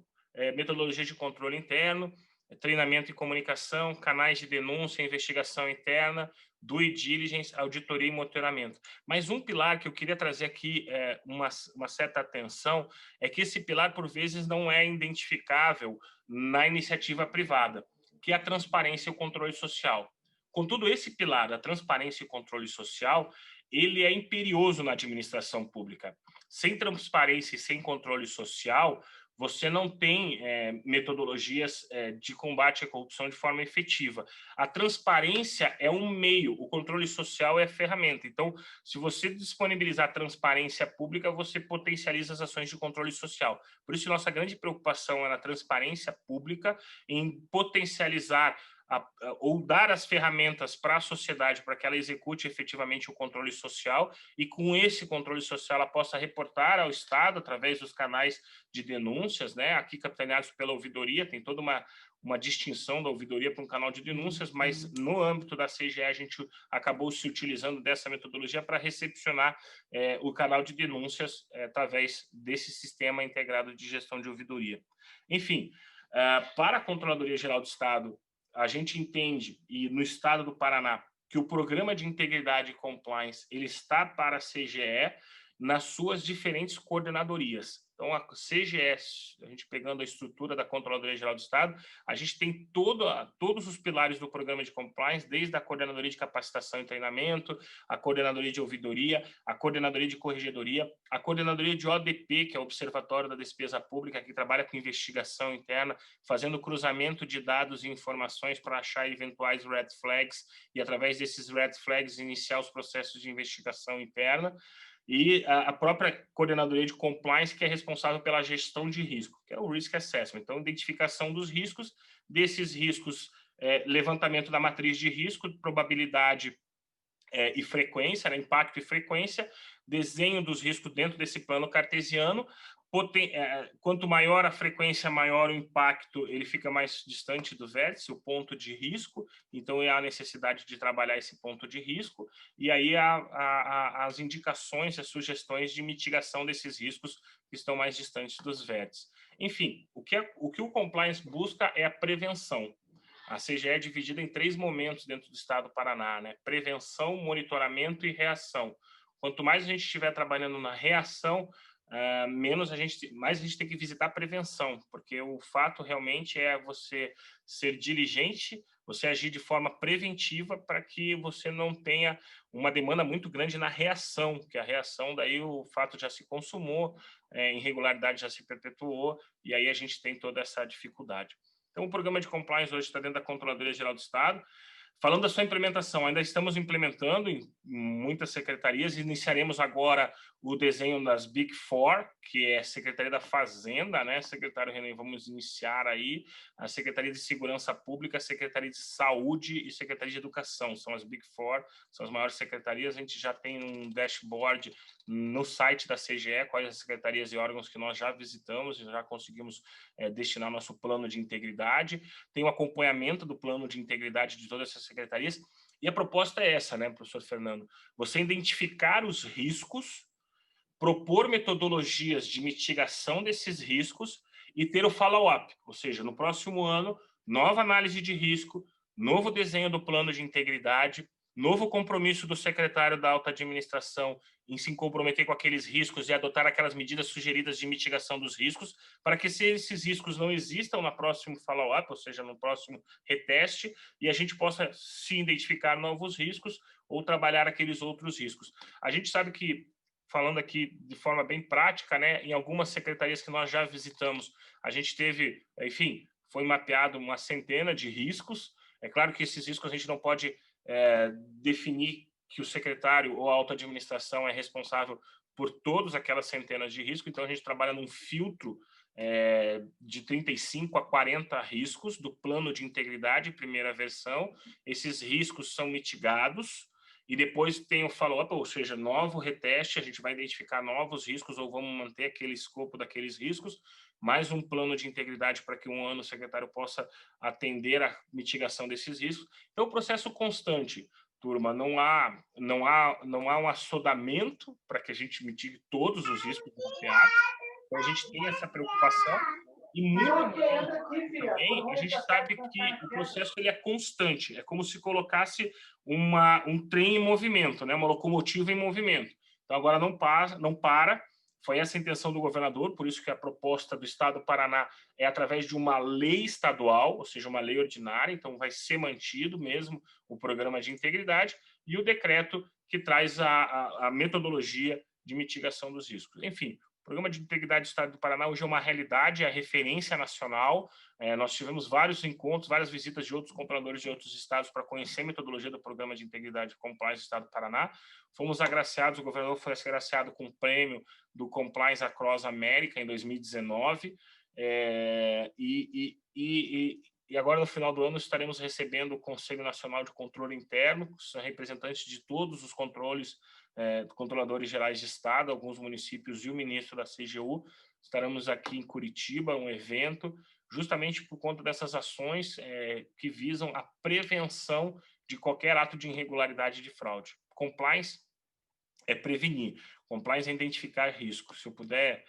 metodologia de controle interno, treinamento e comunicação, canais de denúncia, investigação interna, due diligence, auditoria e monitoramento. Mas um pilar que eu queria trazer aqui uma certa atenção é que esse pilar, por vezes, não é identificável na iniciativa privada, que é a transparência e o controle social. Contudo, esse pilar da transparência e controle social, ele é imperioso na administração pública. Sem transparência e sem controle social, você não tem metodologias de combate à corrupção de forma efetiva. A transparência é um meio, o controle social é a ferramenta. Então, se você disponibilizar transparência pública, você potencializa as ações de controle social. Por isso, nossa grande preocupação é na transparência pública, em potencializar ou dar as ferramentas para a sociedade para que ela execute efetivamente o controle social e com esse controle social ela possa reportar ao Estado através dos canais de denúncias, né? Aqui capitaneados pela ouvidoria, tem toda uma distinção da ouvidoria para um canal de denúncias, mas no âmbito da CGE a gente acabou se utilizando dessa metodologia para recepcionar o canal de denúncias através desse sistema integrado de gestão de ouvidoria. Enfim, para a Controladoria Geral do Estado, a gente entende, e no Estado do Paraná, que o Programa de Integridade e Compliance ele está para a CGE nas suas diferentes coordenadorias. Então, a CGE, a gente pegando a estrutura da Controladoria Geral do Estado, a gente tem todos os pilares do Programa de Compliance, desde a Coordenadoria de Capacitação e Treinamento, a Coordenadoria de Ouvidoria, a Coordenadoria de Corregedoria, a Coordenadoria de ODP, que é o Observatório da Despesa Pública, que trabalha com investigação interna, fazendo cruzamento de dados e informações para achar eventuais red flags e, através desses red flags, iniciar os processos de investigação interna. E a própria coordenadoria de compliance, que é responsável pela gestão de risco, que é o risk assessment. Então, identificação dos riscos, desses riscos, levantamento da matriz de risco, probabilidade e frequência, né, impacto e frequência, desenho dos riscos dentro desse plano cartesiano. Quanto maior a frequência, maior o impacto, ele fica mais distante do vértice, o ponto de risco, então há a necessidade de trabalhar esse ponto de risco, e aí há as indicações, as sugestões de mitigação desses riscos que estão mais distantes dos vértices. Enfim, o que o compliance busca é a prevenção. A CGE é dividida em 3 momentos dentro do Estado do Paraná, né? Prevenção, monitoramento e reação. Quanto mais a gente estiver trabalhando na reação, mais a gente tem que visitar a prevenção, porque o fato realmente é você ser diligente, você agir de forma preventiva para que você não tenha uma demanda muito grande na reação, que a reação daí o fato já se consumou, irregularidade já se perpetuou, e aí a gente tem toda essa dificuldade. Então, o programa de compliance hoje está dentro da Controladoria Geral do Estado. Falando da sua implementação, ainda estamos implementando em muitas secretarias, iniciaremos agora o desenho das Big Four, que é a Secretaria da Fazenda, né, secretário Renan, vamos iniciar aí, a Secretaria de Segurança Pública, a Secretaria de Saúde e Secretaria de Educação, são as Big Four, são as maiores secretarias, a gente já tem um dashboard no site da CGE, quais as secretarias e órgãos que nós já visitamos, já conseguimos destinar nosso plano de integridade, tem o acompanhamento do plano de integridade de todas essas secretarias, e a proposta é essa, né, professor Fernando? Você identificar os riscos, propor metodologias de mitigação desses riscos e ter o follow-up, ou seja, no próximo ano, nova análise de risco, novo desenho do plano de integridade, novo compromisso do secretário da alta administração em se comprometer com aqueles riscos e adotar aquelas medidas sugeridas de mitigação dos riscos, para que esses riscos não existam no próximo follow-up, ou seja, no próximo reteste, e a gente possa se identificar novos riscos ou trabalhar aqueles outros riscos. A gente sabe que, falando aqui de forma bem prática, né, em algumas secretarias que nós já visitamos, a gente teve, enfim, foi mapeado uma centena de riscos. É claro que esses riscos a gente não pode definir que o secretário ou a alta administração é responsável por todas aquelas centenas de riscos, então a gente trabalha num filtro de 35 a 40 riscos do plano de integridade, primeira versão. Esses riscos são mitigados e depois tem o follow-up, ou seja, novo reteste, a gente vai identificar novos riscos ou vamos manter aquele escopo daqueles riscos, mais um plano de integridade para que um ano o secretário possa atender a mitigação desses riscos. Então, o processo constante, turma, não há um assodamento para que a gente mitigue todos os riscos mapeados. Então, a gente tem essa preocupação e muito também a gente sabe que o processo ele é constante, é como se colocasse um trem em movimento, né? Uma locomotiva em movimento. Então, agora não para. Foi essa a intenção do governador, por isso que a proposta do Estado do Paraná é através de uma lei estadual, ou seja, uma lei ordinária, então vai ser mantido mesmo o programa de integridade e o decreto que traz a metodologia de mitigação dos riscos. Enfim, o Programa de Integridade do Estado do Paraná hoje é uma realidade, é a referência nacional. Nós tivemos vários encontros, várias visitas de outros controladores de outros estados para conhecer a metodologia do Programa de Integridade e Compliance do Estado do Paraná. Fomos agraciados, o governador foi agraciado com o prêmio do Compliance Across America em 2019. E agora, no final do ano, estaremos recebendo o Conselho Nacional de Controle Interno, que são representantes de todos os controladores gerais de Estado, alguns municípios e o ministro da CGU. Estaremos aqui em Curitiba, um evento, justamente por conta dessas ações que visam a prevenção de qualquer ato de irregularidade e de fraude. Compliance é prevenir, compliance é identificar riscos. Se eu puder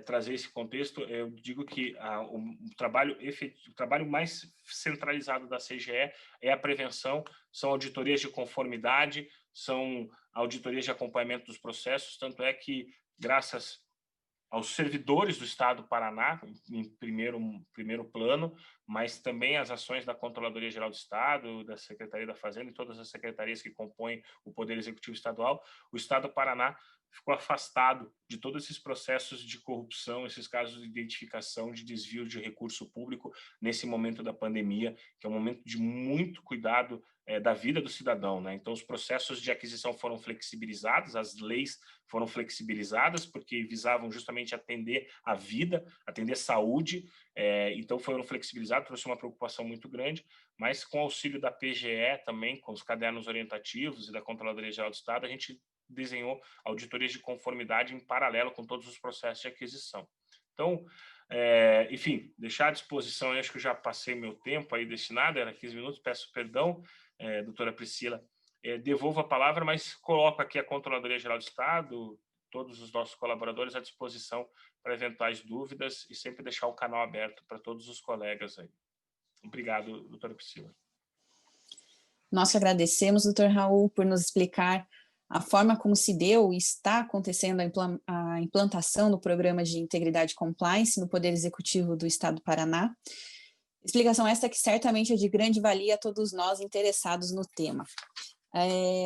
trazer esse contexto, eu digo que o trabalho mais centralizado da CGE é a prevenção, são auditorias de conformidade, são auditorias de acompanhamento dos processos, tanto é que, graças aos servidores do Estado do Paraná, em primeiro plano, mas também as ações da Controladoria Geral do Estado, da Secretaria da Fazenda e todas as secretarias que compõem o Poder Executivo Estadual, o Estado do Paraná ficou afastado de todos esses processos de corrupção, esses casos de identificação de desvio de recurso público nesse momento da pandemia, que é um momento de muito cuidado da vida do cidadão, né? Então, os processos de aquisição foram flexibilizados, as leis foram flexibilizadas, porque visavam justamente atender a vida, atender a saúde, então foram flexibilizados, trouxe uma preocupação muito grande, mas com o auxílio da PGE também, com os cadernos orientativos e da Controladoria Geral do Estado, a gente desenhou auditorias de conformidade em paralelo com todos os processos de aquisição. Então, enfim, deixar à disposição, eu acho que eu já passei meu tempo aí destinado, era 15 minutos, peço perdão, doutora Priscila, devolvo a palavra, mas coloco aqui a Controladoria Geral do Estado, todos os nossos colaboradores à disposição para eventuais dúvidas e sempre deixar o canal aberto para todos os colegas aí. Obrigado, doutora Priscila. Nós agradecemos, doutor Raul, por nos explicar a forma como se deu e está acontecendo a implantação do Programa de Integridade e Compliance no Poder Executivo do Estado do Paraná. Explicação esta que certamente é de grande valia a todos nós interessados no tema.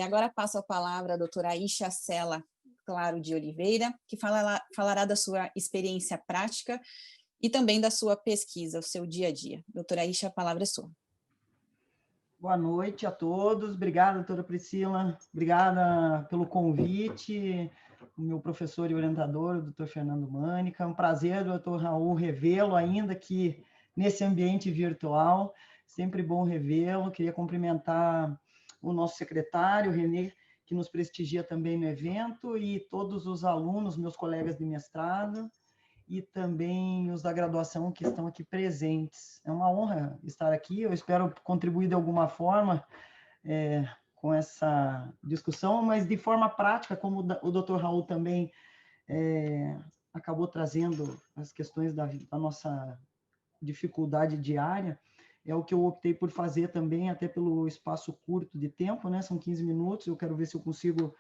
Agora passo a palavra à doutora Aisha Sela Claro de Oliveira, que falará da sua experiência prática e também da sua pesquisa, o seu dia a dia. Doutora Aisha, a palavra é sua. Boa noite a todos. Obrigada, doutora Priscila. Obrigada pelo convite. O meu professor e orientador, o doutor Fernando Mânica. É um prazer, doutor Raul, revê-lo ainda aqui nesse ambiente virtual. Sempre bom revê-lo. Queria cumprimentar o nosso secretário, Renê, que nos prestigia também no evento, e todos os alunos, meus colegas de mestrado, e também os da graduação que estão aqui presentes. É uma honra estar aqui, eu espero contribuir de alguma forma com essa discussão, mas de forma prática, como o Dr. Raul também acabou trazendo as questões da nossa dificuldade diária, é o que eu optei por fazer também, até pelo espaço curto de tempo, né? São 15 minutos, eu quero ver se eu consigo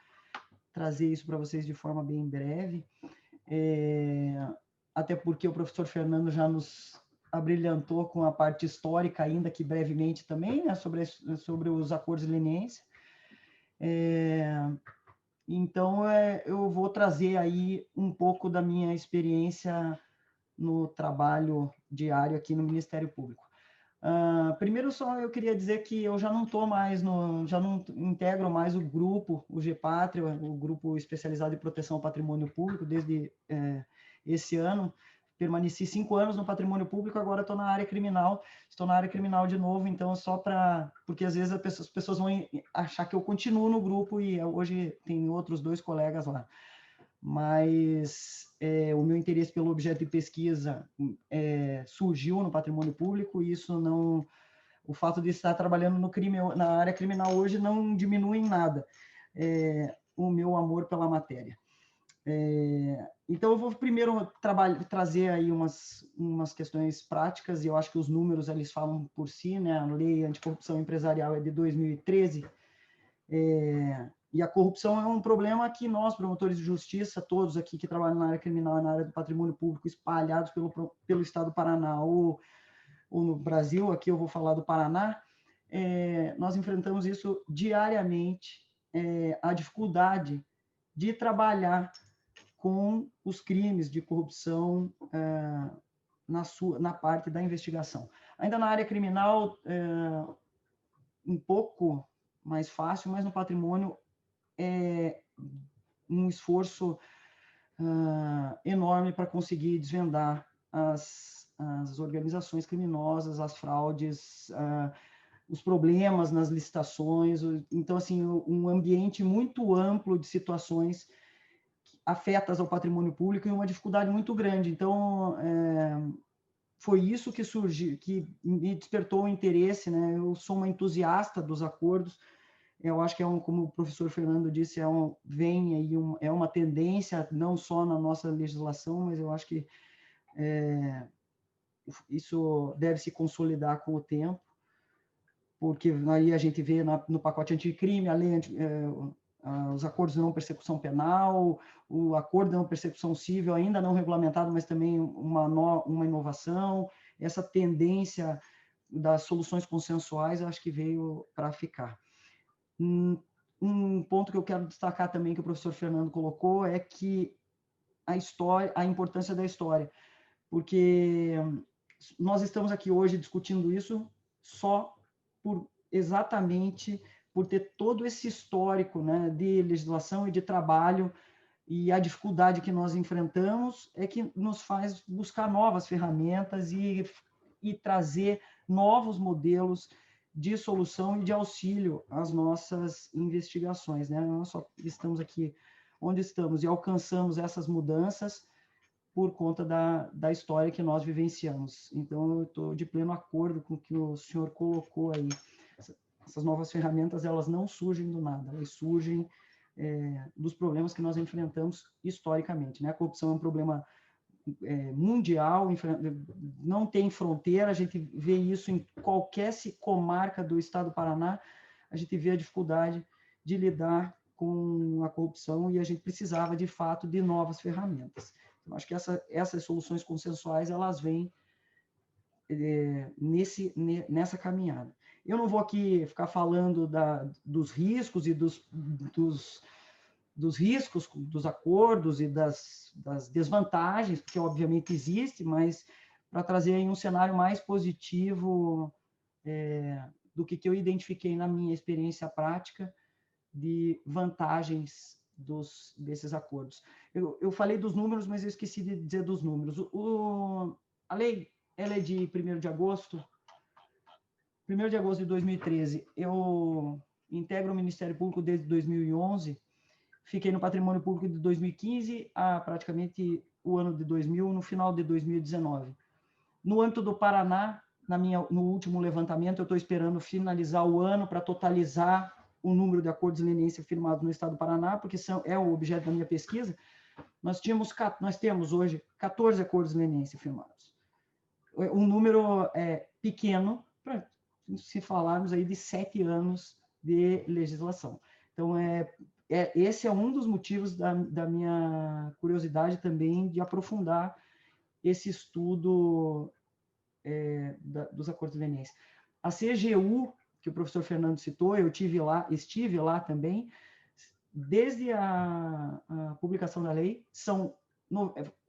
trazer isso para vocês de forma bem breve. Até porque o professor Fernando já nos abrilhantou com a parte histórica, ainda que brevemente também, né, sobre os acordos lenienses. Então, eu vou trazer aí um pouco da minha experiência no trabalho diário aqui no Ministério Público. Primeiro, só eu queria dizer que eu já não estou mais já não integro mais o grupo, o GPátria, o grupo especializado em proteção ao patrimônio público, desde esse ano. Permaneci 5 anos no patrimônio público, agora estou na área criminal. Estou na área criminal de novo, então só para... Porque às vezes as pessoas vão achar que eu continuo no grupo e hoje tem outros 2 colegas lá. Mas o meu interesse pelo objeto de pesquisa surgiu no patrimônio público, e isso não... O fato de estar trabalhando no crime, na área criminal hoje não diminui em nada o meu amor pela matéria. Então, eu vou primeiro trazer aí umas questões práticas, e eu acho que os números eles falam por si, né? A Lei Anticorrupção Empresarial é de 2013, e a corrupção é um problema que nós, promotores de justiça, todos aqui que trabalham na área criminal e na área do patrimônio público, espalhados pelo estado do Paraná ou no Brasil, aqui eu vou falar do Paraná, nós enfrentamos isso diariamente, a dificuldade de trabalhar com os crimes de corrupção na parte da investigação. Ainda na área criminal, um pouco mais fácil, mas no patrimônio é um esforço enorme para conseguir desvendar as organizações criminosas, as fraudes, os problemas nas licitações. Então, assim, um ambiente muito amplo de situações afetas ao patrimônio público e uma dificuldade muito grande. Então, foi isso que surgiu, que me despertou o interesse, né? Eu sou uma entusiasta dos acordos. Eu acho que como o professor Fernando disse, vem aí uma tendência, não só na nossa legislação, mas eu acho que isso deve se consolidar com o tempo, porque aí a gente vê no pacote anticrime, a lei os acordos de não persecução penal, o acordo de não persecução civil ainda não regulamentado, mas também uma inovação, essa tendência das soluções consensuais, eu acho que veio para ficar. Um ponto que eu quero destacar também, que o professor Fernando colocou, é que a importância da história, porque nós estamos aqui hoje discutindo isso só exatamente por ter todo esse histórico, né, de legislação e de trabalho, e a dificuldade que nós enfrentamos é que nos faz buscar novas ferramentas e trazer novos modelos de solução e de auxílio às nossas investigações, né? Nós só estamos aqui onde estamos e alcançamos essas mudanças por conta da história que nós vivenciamos. Então, eu estou de pleno acordo com o que o senhor colocou aí. Essas novas ferramentas, elas não surgem do nada, elas surgem dos problemas que nós enfrentamos historicamente, né? A corrupção é um problema mundial, não tem fronteira, a gente vê isso em qualquer comarca do estado do Paraná, a gente vê a dificuldade de lidar com a corrupção, e a gente precisava, de fato, de novas ferramentas. Eu acho que essas soluções consensuais, elas vêm nessa caminhada. Eu não vou aqui ficar falando dos riscos e dos riscos dos acordos e das desvantagens, porque obviamente existe, mas para trazer aí um cenário mais positivo do que eu identifiquei na minha experiência prática de vantagens desses acordos. Eu falei dos números, mas eu esqueci de dizer dos números. A lei, ela é de 1º de agosto. 1º de agosto de 2013, eu integro o Ministério Público desde 2011, fiquei no Patrimônio Público de 2015 a praticamente o ano de 2000, no final de 2019. No âmbito do Paraná, no último levantamento, eu estou esperando finalizar o ano para totalizar o número de acordos de leniência firmados no estado do Paraná, porque é o objeto da minha pesquisa. Nós temos hoje 14 acordos de leniência firmados. Um número pequeno, para se falarmos aí de 7 anos de legislação. Então, esse é um dos motivos da minha curiosidade também de aprofundar esse estudo dos acordos de leniência. A CGU, que o professor Fernando citou, eu estive lá também, desde a publicação da lei,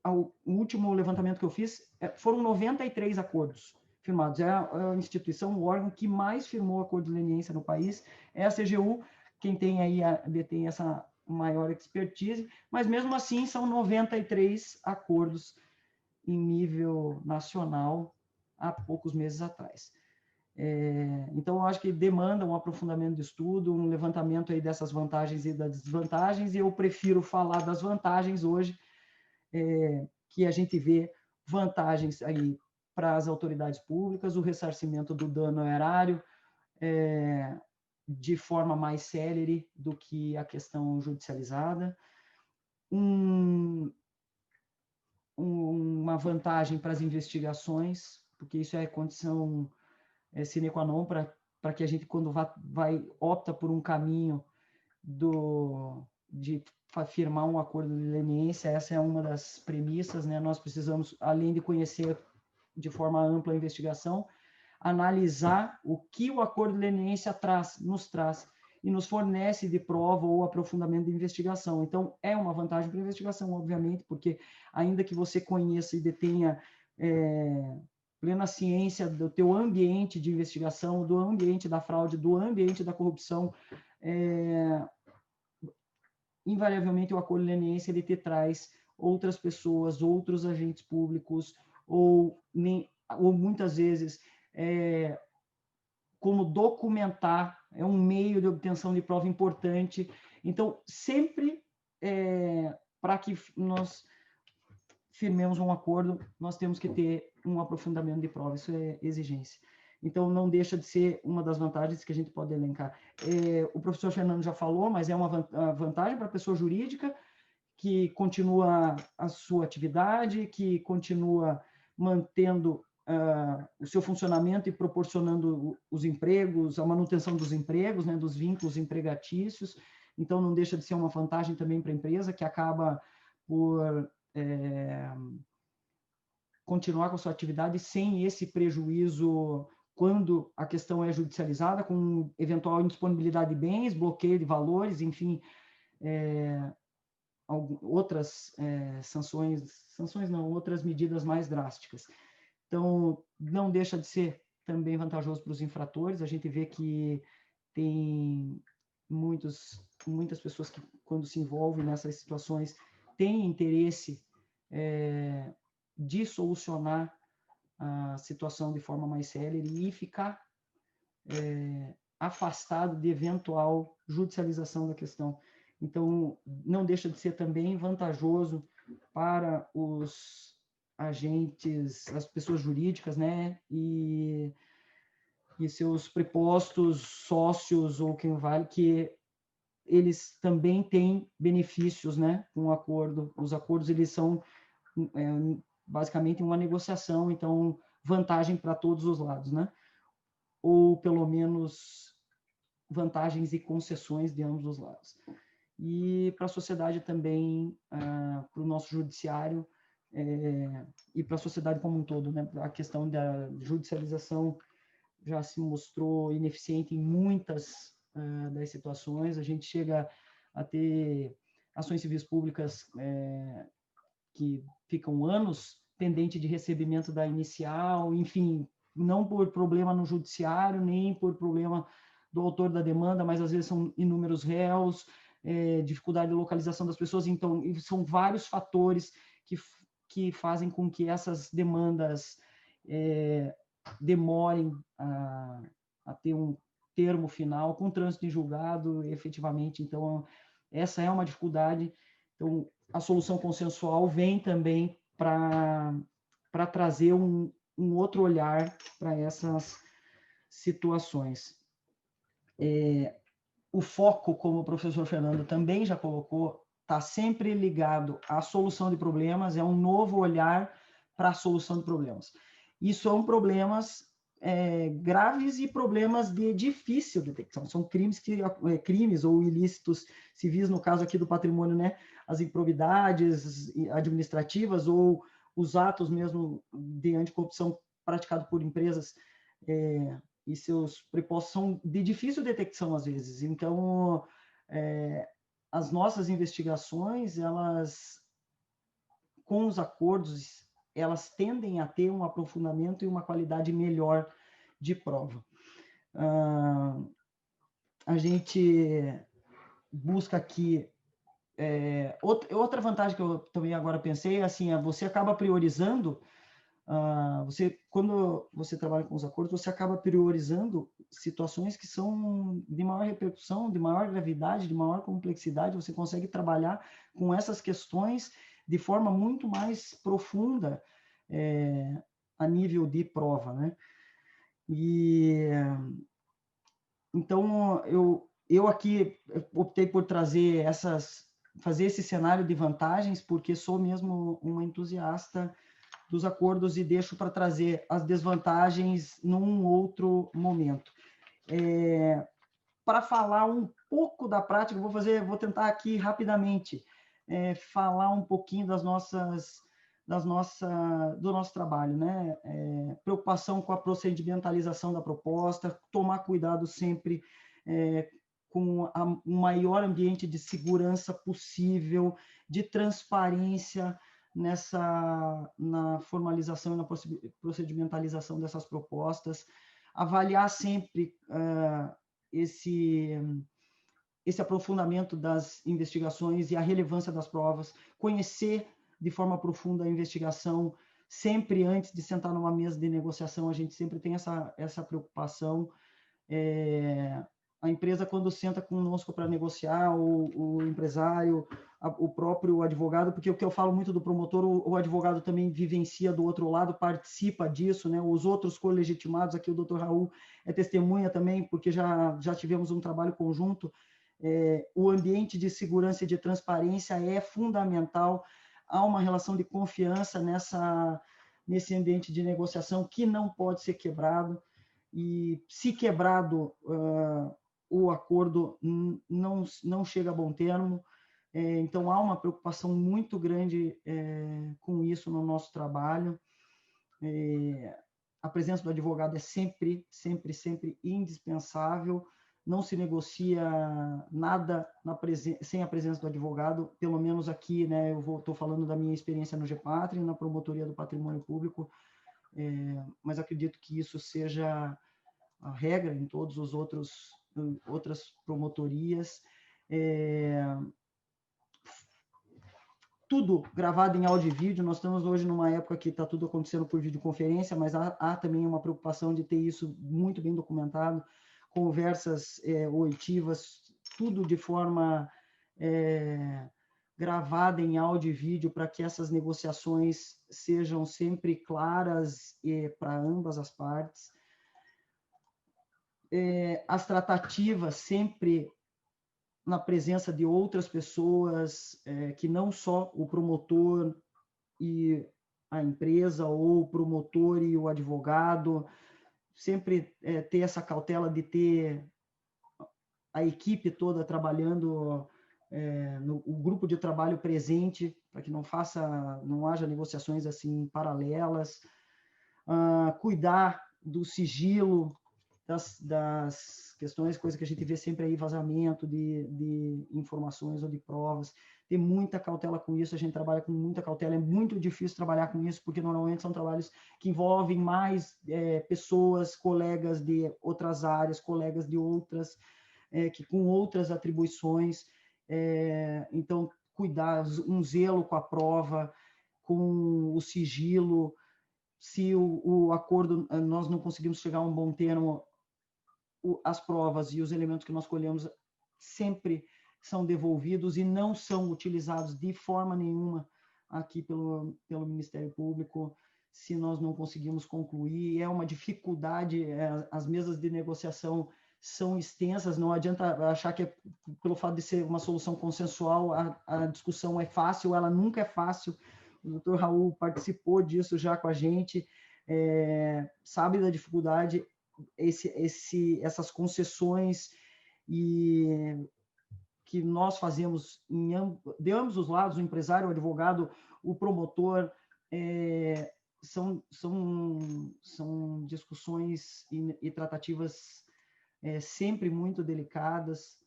o último levantamento que eu fiz, foram 93 acordos firmados. É a instituição, o órgão que mais firmou acordo de leniência no país, é a CGU, quem tem aí detém essa maior expertise, mas mesmo assim são 93 acordos em nível nacional há poucos meses atrás. Então, eu acho que demanda um aprofundamento de estudo, um levantamento aí dessas vantagens e das desvantagens, e eu prefiro falar das vantagens hoje, que a gente vê vantagens aí para as autoridades públicas, o ressarcimento do dano erário de forma mais célere do que a questão judicializada, uma vantagem para as investigações, porque isso é condição sine qua non para que a gente, quando opta por um caminho de firmar um acordo de leniência, essa é uma das premissas, né? Nós precisamos, além de conhecer de forma ampla a investigação, analisar o que o acordo de leniência nos traz e nos fornece de prova ou aprofundamento de investigação. Então, é uma vantagem para a investigação, obviamente, porque ainda que você conheça e detenha plena ciência do teu ambiente de investigação, do ambiente da fraude, do ambiente da corrupção, invariavelmente o acordo de leniência ele te traz outras pessoas, outros agentes públicos, ou muitas vezes como documentar, é um meio de obtenção de prova importante. Então, sempre para que nós firmemos um acordo, nós temos que ter um aprofundamento de prova, isso é exigência. Então, não deixa de ser uma das vantagens que a gente pode elencar. O professor Fernando já falou, mas é uma vantagem para a pessoa jurídica, que continua a sua atividade, que continua mantendo o seu funcionamento e proporcionando os empregos, a manutenção dos empregos, né, dos vínculos empregatícios. Então, não deixa de ser uma vantagem também para a empresa, que acaba por continuar com a sua atividade sem esse prejuízo quando a questão é judicializada, com eventual indisponibilidade de bens, bloqueio de valores, enfim, outras sanções não, outras medidas mais drásticas. Então, não deixa de ser também vantajoso para os infratores. A gente vê que tem muitas pessoas que, quando se envolvem nessas situações, têm interesse de solucionar a situação de forma mais célere e ficar afastado de eventual judicialização da questão. Então, não deixa de ser também vantajoso para os agentes, as pessoas jurídicas, né, e seus prepostos sócios ou quem vale, que eles também têm benefícios, né, com o acordo. Os acordos, eles são basicamente uma negociação, então, vantagem para todos os lados, né, ou pelo menos vantagens e concessões de ambos os lados. E para a sociedade também, para o nosso judiciário, e para a sociedade como um todo, né? A questão da judicialização já se mostrou ineficiente em muitas das situações. A gente chega a ter ações civis públicas que ficam anos pendente de recebimento da inicial, enfim, não por problema no judiciário, nem por problema do autor da demanda, mas às vezes são inúmeros réus, dificuldade de localização das pessoas. Então, são vários fatores que fazem com que essas demandas demorem a ter um termo final com trânsito em julgado, efetivamente. Então, essa é uma dificuldade. Então, a solução consensual vem também para trazer um outro olhar para essas situações. O foco, como o professor Fernando também já colocou, está sempre ligado à solução de problemas, é um novo olhar para a solução de problemas. E são problemas graves e problemas de difícil detecção. São crimes ou ilícitos civis, no caso aqui do patrimônio, né? As improbidades administrativas ou os atos mesmo de anticorrupção praticados por empresas e seus prepostos são de difícil detecção às vezes. Então, as nossas investigações, elas, com os acordos, elas tendem a ter um aprofundamento e uma qualidade melhor de prova. A gente busca aqui... outra vantagem que eu também agora pensei, assim, você acaba priorizando, quando você trabalha com os acordos, você acaba priorizando situações que são de maior repercussão, de maior gravidade, de maior complexidade, você consegue trabalhar com essas questões de forma muito mais profunda a nível de prova, né? E então eu aqui optei por fazer esse cenário de vantagens, porque sou mesmo uma entusiasta dos acordos e deixo para trazer as desvantagens num outro momento. Para falar um pouco da prática, vou tentar aqui rapidamente falar um pouquinho do nosso trabalho, né? Preocupação com a procedimentalização da proposta, tomar cuidado sempre com o maior ambiente de segurança possível, de transparência na formalização e na procedimentalização dessas propostas, avaliar sempre esse aprofundamento das investigações e a relevância das provas, conhecer de forma profunda a investigação, sempre antes de sentar numa mesa de negociação, a gente sempre tem essa preocupação. A empresa, quando senta conosco para negociar, o empresário, o próprio advogado, porque o que eu falo muito do promotor, o advogado também vivencia do outro lado, participa disso, né? Os outros colegitimados, aqui o Dr. Raul é testemunha também, porque já tivemos um trabalho conjunto. O ambiente de segurança e de transparência é fundamental. Há uma relação de confiança nesse ambiente de negociação que não pode ser quebrado. E, se quebrado, o acordo não chega a bom termo. Então, há uma preocupação muito grande com isso no nosso trabalho. A presença do advogado é sempre, sempre, sempre indispensável. Não se negocia nada sem a presença do advogado, pelo menos aqui, né? Eu estou falando da minha experiência no GEPATRI, na Promotoria do Patrimônio Público, mas acredito que isso seja a regra em todas as outras promotorias. Tudo gravado em áudio e vídeo. Nós estamos hoje numa época que está tudo acontecendo por videoconferência, mas há também uma preocupação de ter isso muito bem documentado, conversas oitivas, tudo de forma gravada em áudio e vídeo, para que essas negociações sejam sempre claras para ambas as partes. As tratativas sempre na presença de outras pessoas, que não só o promotor e a empresa, ou o promotor e o advogado, sempre ter essa cautela de ter a equipe toda trabalhando, o grupo de trabalho presente, para que não haja negociações assim paralelas, cuidar do sigilo das questões, coisa que a gente vê sempre aí, vazamento de informações ou de provas. Ter muita cautela com isso, a gente trabalha com muita cautela, é muito difícil trabalhar com isso, porque normalmente são trabalhos que envolvem mais pessoas, colegas de outras áreas, colegas de outras, que com outras atribuições, então cuidar, um zelo com a prova, com o sigilo. Se o acordo, nós não conseguimos chegar a um bom termo, as provas e os elementos que nós colhemos sempre são devolvidos e não são utilizados de forma nenhuma aqui pelo Ministério Público, se nós não conseguimos concluir. É uma dificuldade, as mesas de negociação são extensas, não adianta achar que pelo fato de ser uma solução consensual, a discussão é fácil, ela nunca é fácil. O doutor Raul participou disso já com a gente, sabe da dificuldade, essas concessões e que nós fazemos de ambos os lados, o empresário, o advogado, o promotor, são discussões e tratativas sempre muito delicadas.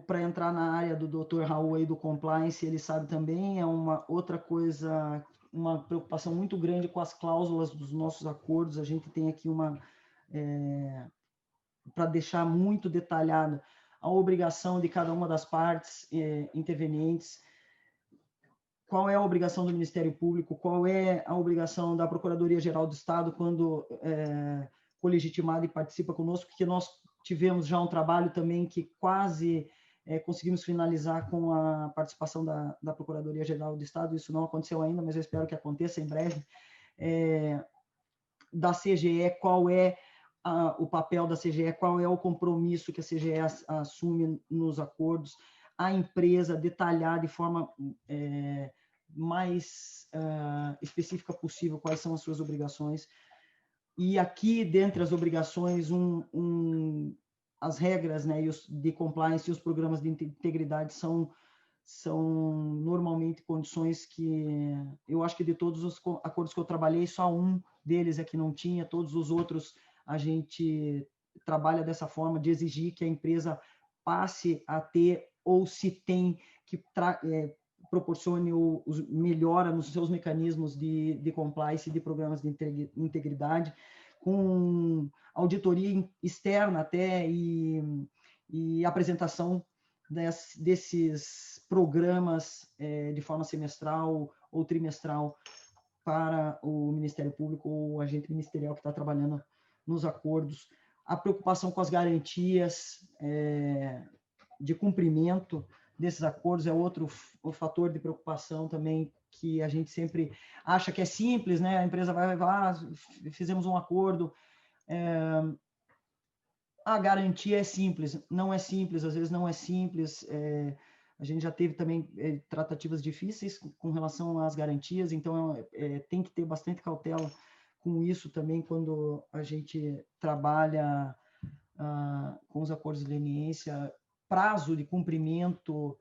Para entrar na área do Dr. Raul aí do compliance, ele sabe também, é uma outra coisa, uma preocupação muito grande com as cláusulas dos nossos acordos. A gente tem aqui para deixar muito detalhado a obrigação de cada uma das partes intervenientes, qual é a obrigação do Ministério Público, qual é a obrigação da Procuradoria-Geral do Estado quando colegitimada e participa conosco, porque nós tivemos já um trabalho também que quase conseguimos finalizar com a participação da Procuradoria-Geral do Estado. Isso não aconteceu ainda, mas eu espero que aconteça em breve. Da CGE, qual é o papel da CGE, qual é o compromisso que a CGE assume nos acordos, a empresa detalhar de forma mais específica possível quais são as suas obrigações. E aqui, dentre as obrigações, as regras, né, de compliance e os programas de integridade são normalmente condições que eu acho que de todos os acordos que eu trabalhei, só um deles é que não tinha, todos os outros a gente trabalha dessa forma, de exigir que a empresa passe a ter, ou se tem, que proporcione ou melhora nos seus mecanismos de compliance e de programas de integridade, com auditoria externa até e apresentação desses programas de forma semestral ou trimestral para o Ministério Público ou o agente ministerial que está trabalhando nos acordos. A preocupação com as garantias de cumprimento desses acordos é outro fator de preocupação também, que a gente sempre acha que é simples, né? A empresa vai lá, fizemos um acordo, a garantia é simples. Não é simples, às vezes não é simples. A gente já teve também tratativas difíceis com relação às garantias, então tem que ter bastante cautela com isso também quando a gente trabalha com os acordos de leniência. Prazo de cumprimento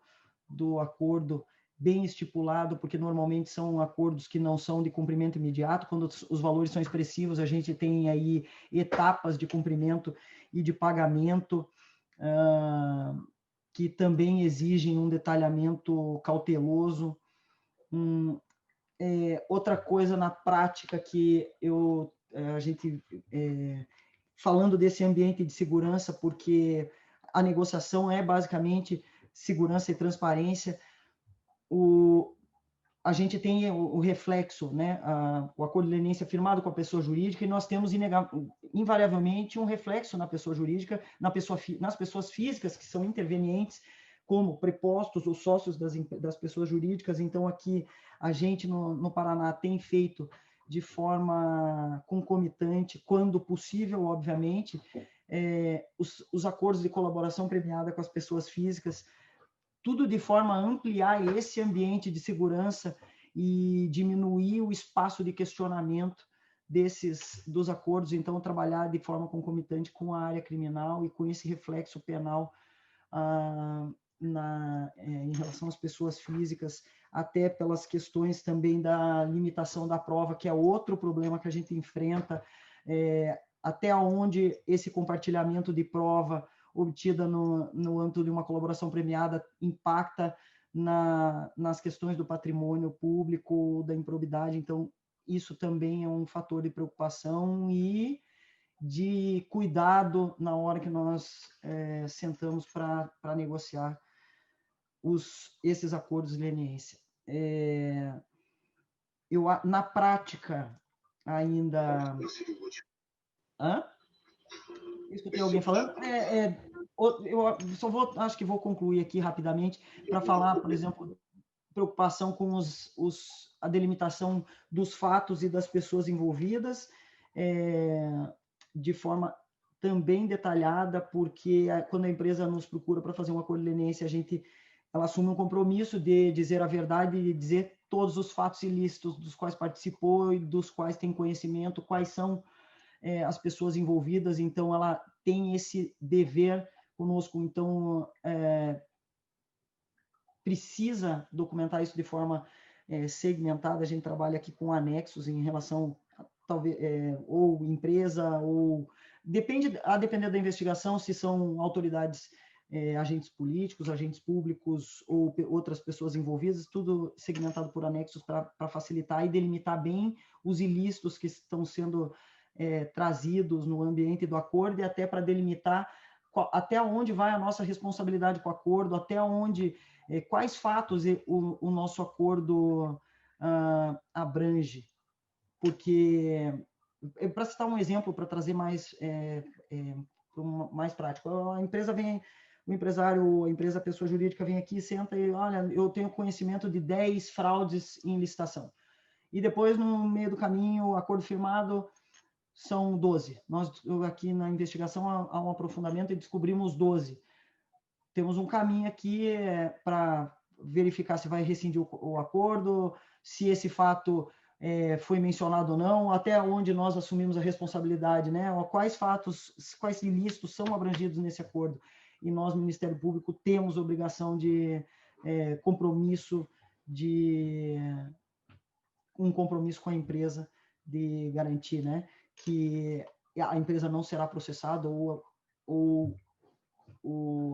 do acordo bem estipulado, porque normalmente são acordos que não são de cumprimento imediato. Quando os valores são expressivos, a gente tem aí etapas de cumprimento e de pagamento que também exigem um detalhamento cauteloso. Outra coisa na prática que a gente falando desse ambiente de segurança, porque a negociação é basicamente segurança e transparência. A gente tem o reflexo, né? O acordo de leniência firmado com a pessoa jurídica, e nós temos invariavelmente um reflexo na pessoa jurídica, nas pessoas físicas que são intervenientes, como prepostos ou sócios das pessoas jurídicas. Então, aqui, a gente no Paraná tem feito de forma concomitante, quando possível, obviamente, os acordos de colaboração premiada com as pessoas físicas, tudo de forma a ampliar esse ambiente de segurança e diminuir o espaço de questionamento dos acordos. Então, trabalhar de forma concomitante com a área criminal e com esse reflexo penal em relação às pessoas físicas, até pelas questões também da limitação da prova, que é outro problema que a gente enfrenta, até onde esse compartilhamento de prova obtida no âmbito de uma colaboração premiada impacta nas questões do patrimônio público, da improbidade. Então, isso também é um fator de preocupação e de cuidado na hora que nós sentamos para negociar esses acordos de leniência. Na prática, ainda... Escutei alguém falando? Eu só acho que vou concluir aqui rapidamente para falar, por exemplo, preocupação com a delimitação dos fatos e das pessoas envolvidas, de forma também detalhada, porque quando a empresa nos procura para fazer um acordo de leniência, ela assume um compromisso de dizer a verdade e de dizer todos os fatos ilícitos dos quais participou e dos quais tem conhecimento, quais são as pessoas envolvidas. Então, ela tem esse dever conosco. Então, precisa documentar isso de forma segmentada. A gente trabalha aqui com anexos em relação a, talvez, ou empresa, ou a depender da investigação, se são autoridades, agentes políticos, agentes públicos ou outras pessoas envolvidas, tudo segmentado por anexos para facilitar e delimitar bem os ilícitos que estão sendo trazidos no ambiente do acordo, e até para delimitar até onde vai a nossa responsabilidade com o acordo, até onde, quais fatos o nosso acordo abrange. Porque, para citar um exemplo, para trazer mais prático, a empresa vem, o empresário, a empresa, a pessoa jurídica vem aqui, senta e, olha, eu tenho conhecimento de 10 fraudes em licitação. E depois, no meio do caminho, o acordo firmado são 12. Nós, aqui na investigação, há um aprofundamento e descobrimos 12. Temos um caminho aqui para verificar se vai rescindir o acordo, se esse fato foi mencionado ou não, até onde nós assumimos a responsabilidade, né? Quais fatos, quais ilícitos são abrangidos nesse acordo. E nós, Ministério Público, temos obrigação de compromisso, um compromisso com a empresa de garantir, né, que a empresa não será processada ou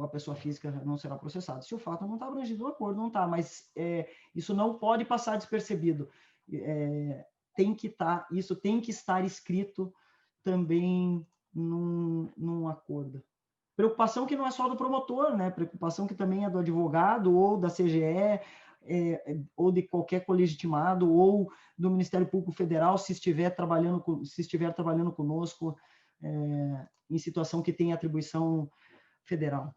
a pessoa física não será processada. Se o fato não está abrangido no acordo, não está, mas isso não pode passar despercebido. Isso tem que estar escrito também num acordo. Preocupação que não é só do promotor, né? Preocupação que também é do advogado ou da CGE, ou de qualquer colegitimado, ou do Ministério Público Federal, se estiver trabalhando conosco em situação que tem atribuição federal.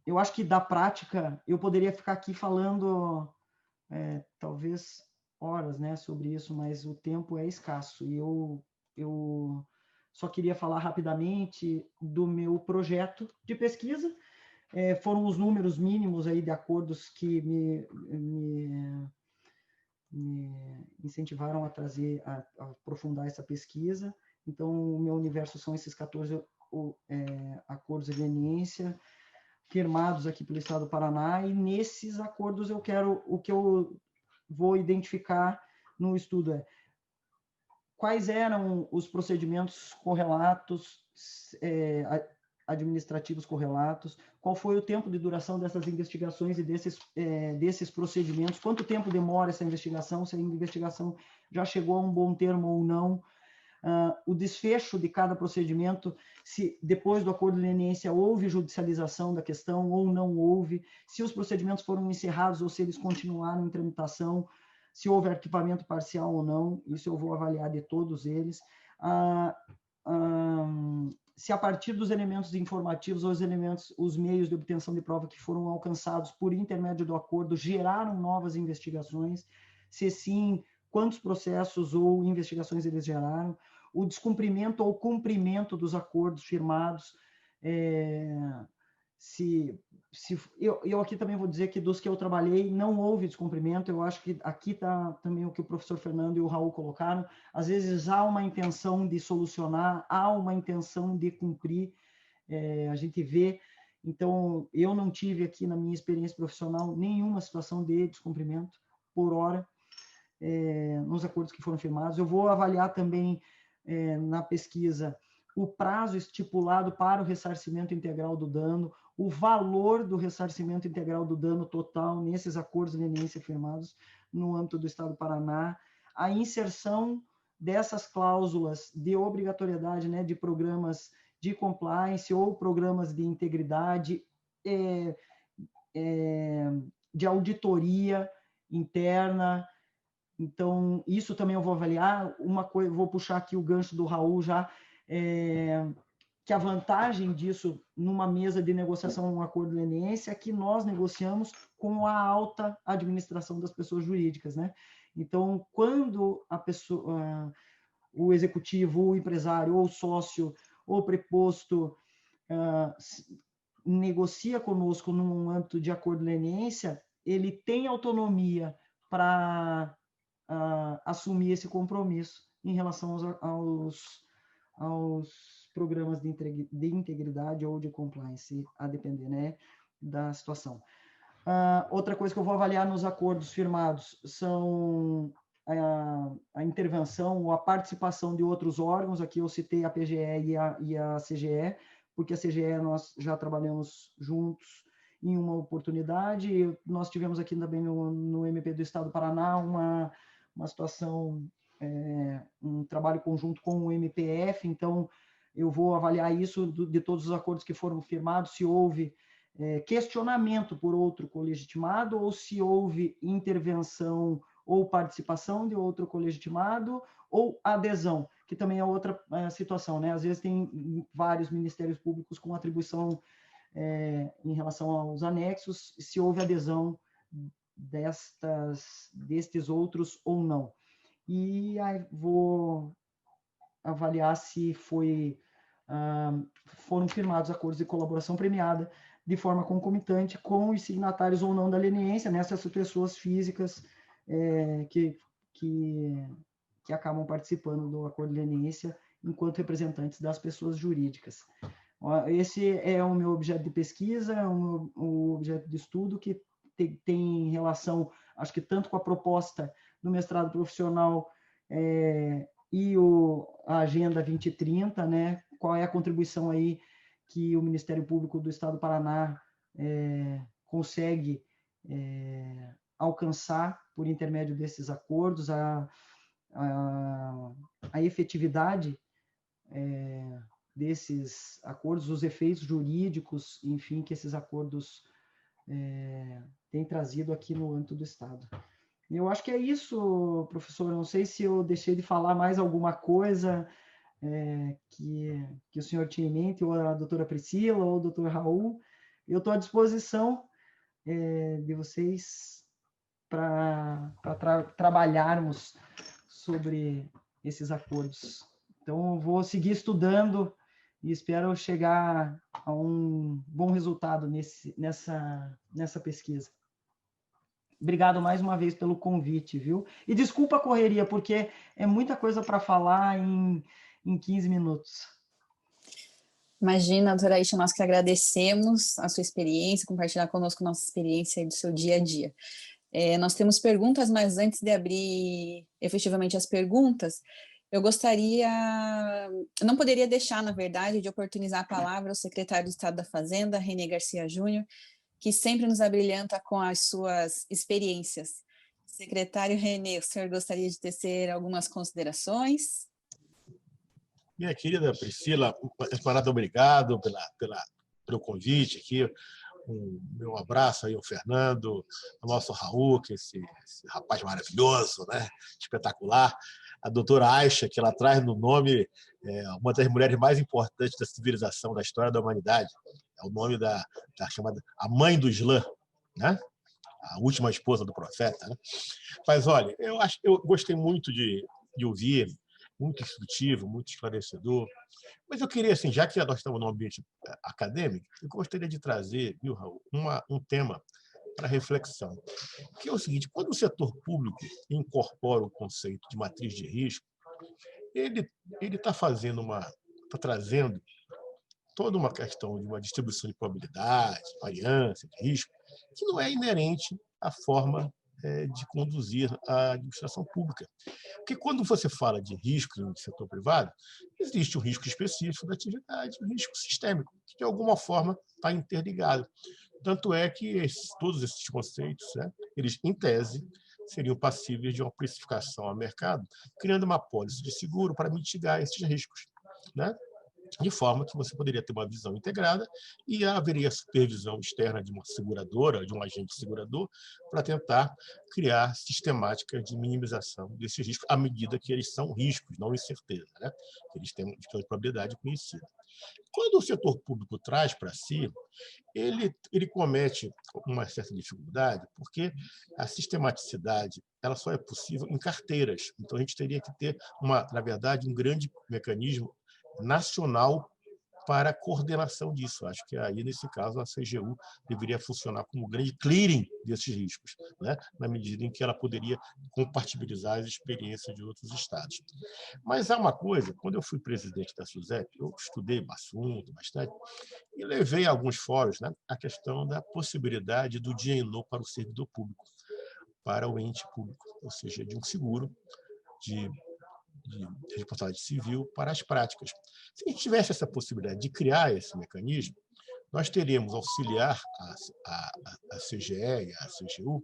Eu acho que, da prática, eu poderia ficar aqui falando talvez horas, né, sobre isso, mas o tempo é escasso, e eu só queria falar rapidamente do meu projeto de pesquisa. Foram os números mínimos aí de acordos que me incentivaram a aprofundar essa pesquisa. Então, o meu universo são esses 14 acordos de leniência firmados aqui pelo Estado do Paraná, e nesses acordos o que eu vou identificar no estudo quais eram os procedimentos correlatos, administrativos correlatos, qual foi o tempo de duração dessas investigações e desses procedimentos, quanto tempo demora essa investigação, se a investigação já chegou a um bom termo ou não, o desfecho de cada procedimento, se depois do acordo de leniência houve judicialização da questão ou não houve, se os procedimentos foram encerrados ou se eles continuaram em tramitação, se houve arquivamento parcial ou não, isso eu vou avaliar de todos eles. Se a partir dos elementos informativos ou os meios de obtenção de prova que foram alcançados por intermédio do acordo geraram novas investigações, se sim, quantos processos ou investigações eles geraram, o descumprimento ou cumprimento dos acordos firmados. Eu aqui também vou dizer que dos que eu trabalhei não houve descumprimento. Eu acho que aqui está também o que o professor Fernando e o Raul colocaram. Às vezes há uma intenção de solucionar, há uma intenção de cumprir. A gente vê Então, eu não tive aqui na minha experiência profissional nenhuma situação de descumprimento por hora nos acordos que foram firmados. Eu vou avaliar também na pesquisa o prazo estipulado para o ressarcimento integral do dano, o valor do ressarcimento integral do dano total nesses acordos de leniência firmados no âmbito do Estado do Paraná, a inserção dessas cláusulas de obrigatoriedade, né, de programas de compliance ou programas de integridade, de auditoria interna. Então, isso também eu vou avaliar. Uma coisa, vou puxar aqui o gancho do Raul já, que a vantagem disso numa mesa de negociação, um acordo de leniência, é que nós negociamos com a alta administração das pessoas jurídicas, né? Então, quando a pessoa, o executivo, o empresário, ou o sócio, ou preposto negocia conosco num âmbito de acordo de leniência, ele tem autonomia para assumir esse compromisso em relação aos programas de integridade ou de compliance, a depender, né, da situação. Outra coisa que eu vou avaliar nos acordos firmados são a intervenção ou a participação de outros órgãos. Aqui eu citei a PGE e a CGE, porque a CGE nós já trabalhamos juntos em uma oportunidade. Nós tivemos aqui também no MP do Estado do Paraná uma situação, um trabalho conjunto com o MPF, então eu vou avaliar isso de todos os acordos que foram firmados, se houve questionamento por outro colegitimado ou se houve intervenção ou participação de outro colegitimado ou adesão, que também é outra situação, né? Às vezes tem vários ministérios públicos com atribuição em relação aos anexos, se houve adesão destes outros ou não. E aí vou avaliar se foram firmados acordos de colaboração premiada de forma concomitante com os signatários ou não da leniência, nessas pessoas físicas que acabam participando do acordo de leniência enquanto representantes das pessoas jurídicas. Esse é o meu objeto de pesquisa, é o objeto de estudo, que tem relação, acho que tanto com a proposta do mestrado profissional e a Agenda 2030, né? Qual é a contribuição aí que o Ministério Público do Estado do Paraná consegue alcançar por intermédio desses acordos, a efetividade desses acordos, os efeitos jurídicos, enfim, que esses acordos têm trazido aqui no âmbito do Estado. Eu acho que é isso, professor. Não sei se eu deixei de falar mais alguma coisa que o senhor tinha em mente, ou a doutora Priscila, ou o doutor Raul. Eu estou à disposição de vocês para trabalharmos sobre esses acordos. Então, eu vou seguir estudando e espero chegar a um bom resultado nessa pesquisa. Obrigado mais uma vez pelo convite, viu? E desculpa a correria, porque é muita coisa para falar em 15 minutos. Imagina, doutora Aisha, nós que agradecemos a sua experiência, compartilhar conosco nossa experiência do seu dia a dia. Nós temos perguntas, mas antes de abrir efetivamente as perguntas, eu não poderia deixar, na verdade, de oportunizar a palavra ao secretário de Estado da Fazenda, René Garcia Júnior, que sempre nos abrilhanta com as suas experiências. Secretário René, o senhor gostaria de tecer algumas considerações? Minha querida Priscila, obrigado pelo convite aqui. Meu abraço aí ao Fernando, ao nosso Raul, que é esse rapaz maravilhoso, né? Espetacular. A doutora Aisha, que ela traz no nome uma das mulheres mais importantes da civilização, da história da humanidade. É o nome da chamada a mãe do Islã, né? A última esposa do profeta, né? Mas, olha, eu gostei muito de ouvir, muito instrutivo, muito esclarecedor. Mas eu queria, assim, já que nós estamos num ambiente acadêmico, eu gostaria de trazer, viu, Raul, um tema para reflexão, que é o seguinte: quando o setor público incorpora o conceito de matriz de risco, ele está trazendo toda uma questão de uma distribuição de probabilidade, variância, de risco, que não é inerente à forma de conduzir a administração pública. Porque quando você fala de risco no setor privado, existe um risco específico da atividade, um risco sistêmico, que de alguma forma está interligado. Tanto é que todos esses conceitos, né, eles, em tese, seriam passíveis de uma precificação ao mercado, criando uma apólice de seguro para mitigar esses riscos, né? De forma que você poderia ter uma visão integrada e haveria supervisão externa de uma seguradora, de um agente segurador, para tentar criar sistemáticas de minimização desses riscos, à medida que eles são riscos, não incerteza, né? Eles têm uma probabilidade conhecida. Quando o setor público traz para si, ele comete uma certa dificuldade, porque a sistematicidade ela só é possível em carteiras. Então, a gente teria que ter, na verdade, um grande mecanismo nacional para a coordenação disso. Acho que aí, nesse caso, a CGU deveria funcionar como grande clearing desses riscos, né? Na medida em que ela poderia compatibilizar as experiências de outros estados. Mas há uma coisa, quando eu fui presidente da SUSEP, eu estudei o assunto bastante e levei a alguns fóruns, né, a questão da possibilidade do DNO para o servidor público, para o ente público, ou seja, de um seguro de responsabilidade civil para as práticas. Se a gente tivesse essa possibilidade de criar esse mecanismo, nós teríamos auxiliar a CGE e a CGU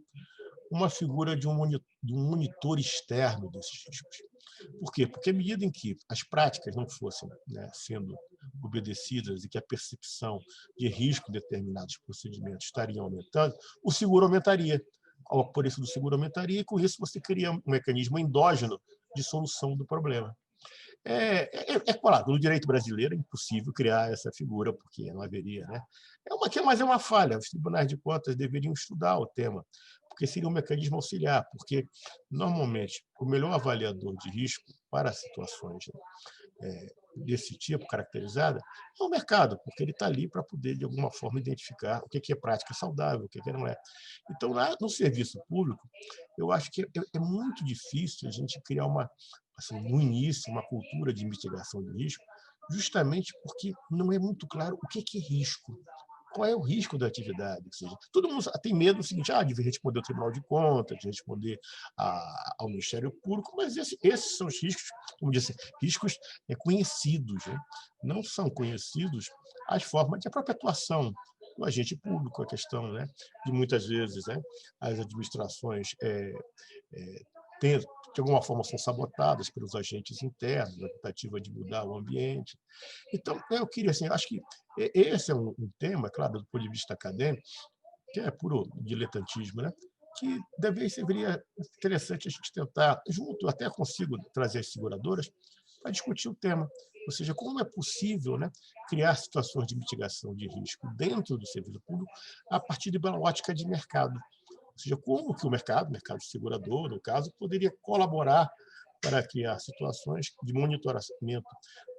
uma figura de um monitor externo desses riscos. Por quê? Porque à medida em que as práticas não fossem, né, sendo obedecidas e que a percepção de risco em determinados procedimentos estaria aumentando, o seguro aumentaria. Por isso do seguro aumentaria, e com isso você cria um mecanismo endógeno de solução do problema. Claro, no direito brasileiro é impossível criar essa figura, porque não haveria, né? Mas é uma falha. Os tribunais de contas deveriam estudar o tema, porque seria um mecanismo auxiliar, porque, normalmente, o melhor avaliador de risco para situações desse tipo, caracterizada, é o mercado, porque ele está ali para poder, de alguma forma, identificar o que é prática saudável, o que não é. Então, no serviço público, eu acho que é muito difícil a gente criar assim, no início, uma cultura de mitigação de risco, justamente porque não é muito claro o que é risco. Qual é o risco da atividade? Ou seja, todo mundo tem medo do seguinte, de responder ao Tribunal de Contas, de responder ao Ministério Público, mas esses são os riscos, como disse, riscos conhecidos, né? Não são conhecidos as formas de própria atuação do agente público, a questão, né, de muitas vezes, né, as administrações de alguma forma são sabotadas pelos agentes internos, na tentativa de mudar o ambiente. Então, eu queria, assim, acho que esse é um tema, claro, do ponto de vista acadêmico, que é puro diletantismo, né? Que seria interessante a gente tentar, junto, até consigo trazer as seguradoras, para discutir o tema. Ou seja, como é possível, né, criar situações de mitigação de risco dentro do serviço público a partir de uma ótica de mercado. Ou seja, como que o mercado segurador, no caso, poderia colaborar para criar situações de monitoramento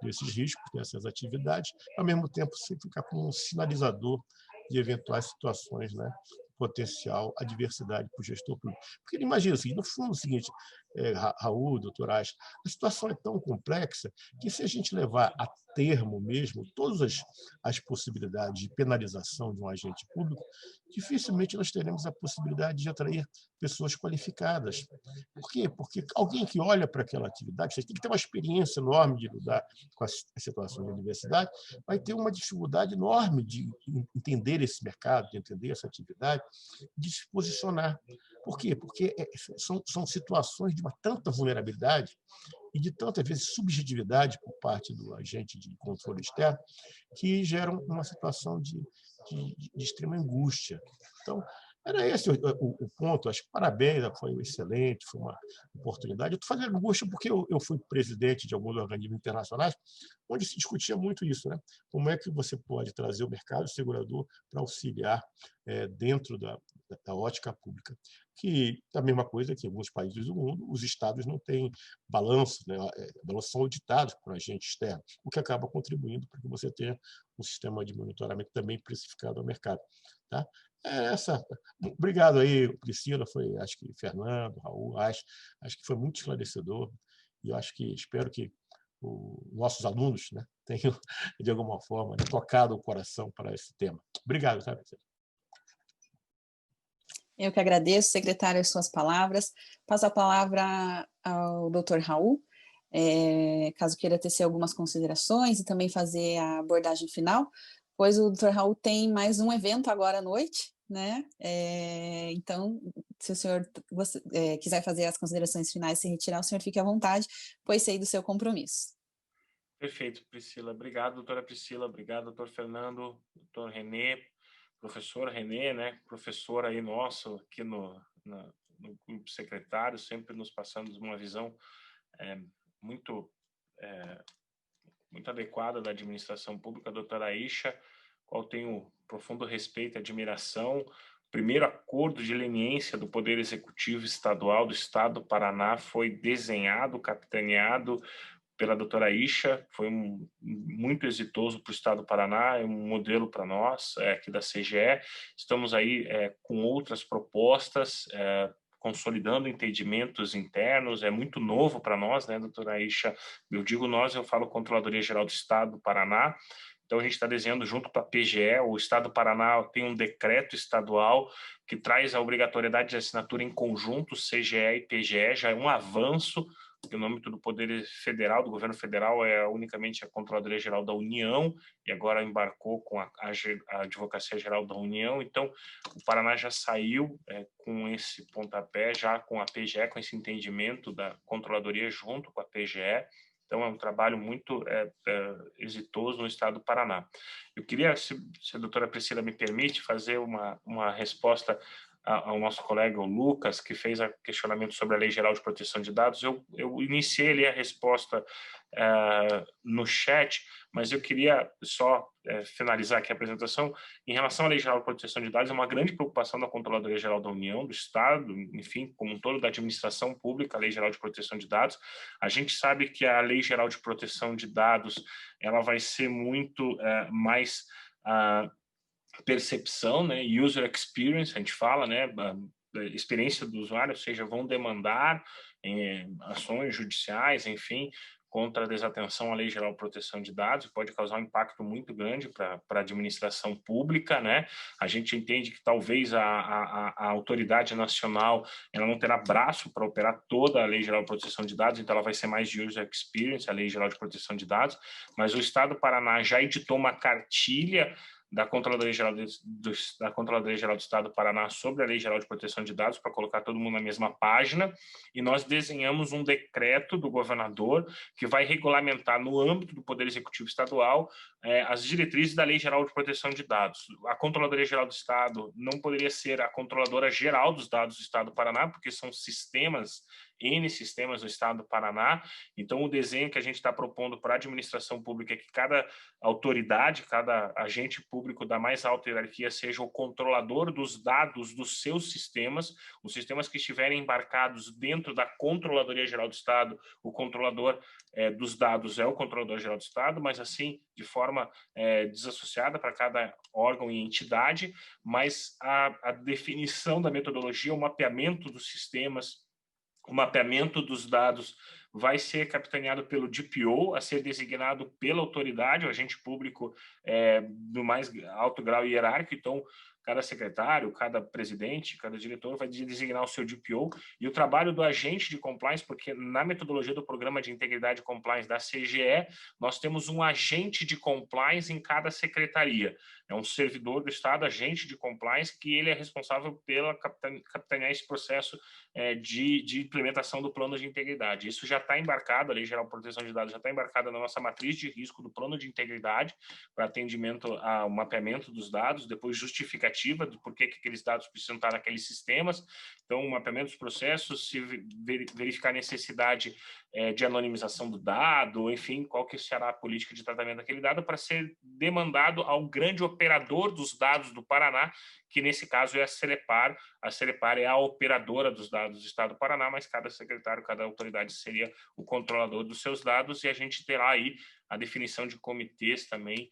desses riscos, dessas atividades, ao mesmo tempo sem ficar como um sinalizador de eventuais situações, né, potencial adversidade para o gestor público. Porque imagina o seguinte, no fundo, o seguinte, Raul, doutor Acha, a situação é tão complexa que se a gente levar a termo mesmo todas as possibilidades de penalização de um agente público, dificilmente nós teremos a possibilidade de atrair pessoas qualificadas. Por quê? Porque alguém que olha para aquela atividade, você tem que ter uma experiência enorme de lidar com a situação de adversidade, vai ter uma dificuldade enorme de entender esse mercado, de entender essa atividade, de se posicionar. Por quê? Porque são situações de uma tanta vulnerabilidade e de tanta, às vezes, subjetividade por parte do agente de controle externo que geram uma situação de extrema angústia. Então, era esse o ponto. Acho que parabéns, foi excelente, foi uma oportunidade. Eu estou fazendo angústia porque eu fui presidente de alguns organismos internacionais onde se discutia muito isso, né? Como é que você pode trazer o mercado segurador para auxiliar dentro da ótica pública, que é a mesma coisa que em alguns países do mundo, os estados não têm balanço, né? Balanços são auditados por agentes externos, o que acaba contribuindo para que você tenha um sistema de monitoramento também precificado ao mercado. Tá? Obrigado aí, Priscila, acho que Fernando, Raul, acho que foi muito esclarecedor e eu espero que nossos alunos, né, tenham, de alguma forma, né, tocado o coração para esse tema. Obrigado, tá, Priscila? Eu que agradeço, secretário, as suas palavras. Passo a palavra ao Dr. Raul, caso queira tecer algumas considerações e também fazer a abordagem final, pois o Dr. Raul tem mais um evento agora à noite, né? Então, se o senhor quiser fazer as considerações finais e se retirar, o senhor fique à vontade, pois sei do seu compromisso. Perfeito, Priscila. Obrigado, doutora Priscila. Obrigado, doutor Fernando, doutor Renê, professor Renê, né? Professor aí nosso aqui no grupo secretário, sempre nos passando uma visão muito adequada da administração pública, a doutora Isha, qual tenho profundo respeito e admiração. O primeiro acordo de leniência do Poder Executivo Estadual do Estado do Paraná foi desenhado, capitaneado pela doutora Isha, foi muito exitoso para o Estado do Paraná, é um modelo para nós, aqui da CGE. Estamos aí com outras propostas, consolidando entendimentos internos, é muito novo para nós, né, doutora Isha? Eu digo nós, eu falo Controladoria Geral do Estado do Paraná. Então, a gente está desenhando junto com a PGE, o Estado do Paraná tem um decreto estadual que traz a obrigatoriedade de assinatura em conjunto, CGE e PGE, já é um avanço, porque no âmbito do Poder Federal, do Governo Federal, é unicamente a Controladoria Geral da União, e agora embarcou com a Advocacia Geral da União. Então, o Paraná já saiu com esse pontapé, já com a PGE, com esse entendimento da Controladoria junto com a PGE. Então, é um trabalho muito exitoso no estado do Paraná. Eu queria, se a doutora Priscila me permite, fazer uma resposta ao nosso colega, o Lucas, que fez o questionamento sobre a Lei Geral de Proteção de Dados. Eu iniciei ali a resposta no chat, mas eu queria só finalizar aqui a apresentação. Em relação à Lei Geral de Proteção de Dados, é uma grande preocupação da Controladoria Geral da União, do Estado, enfim, como um todo, da administração pública, a Lei Geral de Proteção de Dados. A gente sabe que a Lei Geral de Proteção de Dados ela vai ser muito mais percepção, né, user experience, a gente fala, né, experiência do usuário, ou seja, vão demandar ações judiciais, enfim, contra a desatenção à Lei Geral de Proteção de Dados, pode causar um impacto muito grande para a administração pública, né? A gente entende que talvez a autoridade nacional ela não terá braço para operar toda a Lei Geral de Proteção de Dados, então ela vai ser mais de user experience, a Lei Geral de Proteção de Dados, mas o Estado do Paraná já editou uma cartilha da Controladoria Geral do Estado do Paraná sobre a Lei Geral de Proteção de Dados, para colocar todo mundo na mesma página, e nós desenhamos um decreto do governador que vai regulamentar no âmbito do Poder Executivo Estadual as diretrizes da Lei Geral de Proteção de Dados. A Controladoria Geral do Estado não poderia ser a Controladora Geral dos Dados do Estado do Paraná, porque são sistemas, N sistemas do Estado do Paraná. Então, o desenho que a gente está propondo para a administração pública é que cada autoridade, cada agente público da mais alta hierarquia seja o controlador dos dados dos seus sistemas, os sistemas que estiverem embarcados dentro da Controladoria Geral do Estado, o controlador dos dados é o Controlador Geral do Estado, mas assim, de forma desassociada para cada órgão e entidade, mas a definição da metodologia, o mapeamento dos sistemas, o mapeamento dos dados vai ser capitaneado pelo DPO, a ser designado pela autoridade, o agente público do mais alto grau hierárquico. Então, cada secretário, cada presidente, cada diretor vai designar o seu DPO, e o trabalho do agente de compliance, porque na metodologia do Programa de Integridade e Compliance da CGE, nós temos um agente de compliance em cada secretaria. É um servidor do Estado, agente de compliance, que ele é responsável pela capitanear esse processo de implementação do plano de integridade. Isso já está embarcado, a Lei Geral de Proteção de Dados já está embarcada na nossa matriz de risco do plano de integridade para atendimento ao mapeamento dos dados, depois justificativa do porquê que aqueles dados precisam estar naqueles sistemas. Então, o mapeamento dos processos, se verificar a necessidade de anonimização do dado, enfim, qual que será a política de tratamento daquele dado para ser demandado ao grande operador dos dados do Paraná, que nesse caso é a Celepar. A Celepar é a operadora dos dados do Estado do Paraná, mas cada secretário, cada autoridade seria o controlador dos seus dados, e a gente terá aí a definição de comitês também,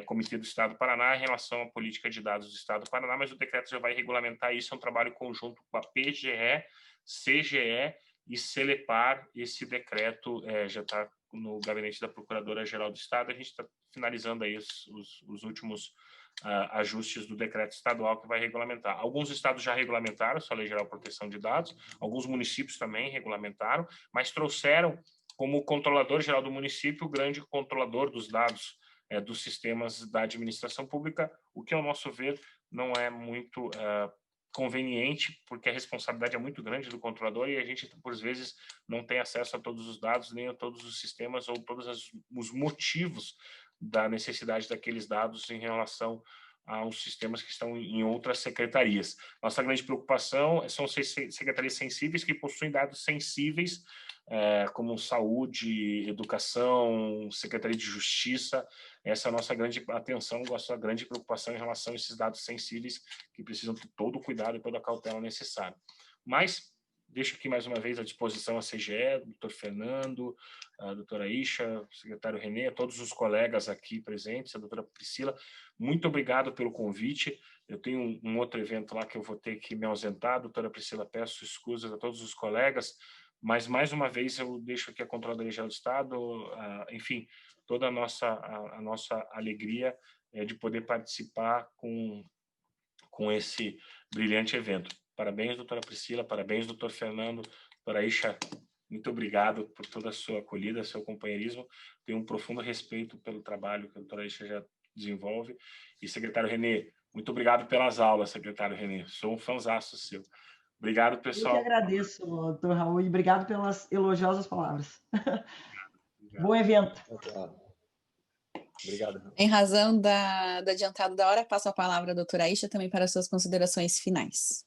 Comitê do Estado do Paraná, em relação à política de dados do Estado do Paraná, mas o decreto já vai regulamentar isso, é um trabalho conjunto com a PGE, CGE e Celepar. Esse decreto já está no gabinete da Procuradora-Geral do Estado. A gente está finalizando aí os últimos ajustes do decreto estadual que vai regulamentar. Alguns estados já regulamentaram sua Lei Geral de Proteção de Dados, alguns municípios também regulamentaram, mas trouxeram como controlador geral do município o grande controlador dos dados dos sistemas da administração pública, o que, ao nosso ver, não é muito conveniente, porque a responsabilidade é muito grande do controlador e a gente, por vezes, não tem acesso a todos os dados, nem a todos os sistemas ou todos os motivos da necessidade daqueles dados em relação aos sistemas que estão em outras secretarias. Nossa grande preocupação são secretarias sensíveis que possuem dados sensíveis, como saúde, educação, Secretaria de Justiça. Essa é a nossa grande atenção, nossa grande preocupação em relação a esses dados sensíveis que precisam ter todo o cuidado e toda a cautela necessária. Mas deixo aqui mais uma vez à disposição a CGE, o doutor Fernando, a doutora Isha, o secretário René, a todos os colegas aqui presentes, a doutora Priscila. Muito obrigado pelo convite. Eu tenho um outro evento lá que eu vou ter que me ausentar. Doutora Priscila, peço escusas a todos os colegas, mas mais uma vez eu deixo aqui a Controladoria Geral do Estado, enfim, toda a nossa alegria de poder participar com esse brilhante evento. Parabéns, doutora Priscila, parabéns, doutor Fernando, doutora Isha, muito obrigado por toda a sua acolhida, seu companheirismo. Tenho um profundo respeito pelo trabalho que a doutora Isha já desenvolve. E, secretário René, muito obrigado pelas aulas, secretário René. Sou um fãzaço seu. Obrigado, pessoal. Eu que agradeço, doutor Raul, e obrigado pelas elogiosas palavras. Obrigado. Bom evento. Obrigado. Em razão do adiantado da hora, passo a palavra à doutora Isha também para as suas considerações finais.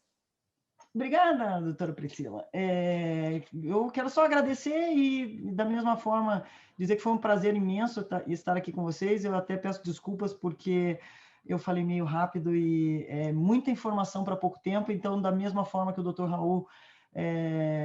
Obrigada, doutora Priscila. Eu quero só agradecer e, da mesma forma, dizer que foi um prazer imenso estar aqui com vocês. Eu até peço desculpas porque eu falei meio rápido e muita informação para pouco tempo. Então, da mesma forma que o doutor Raul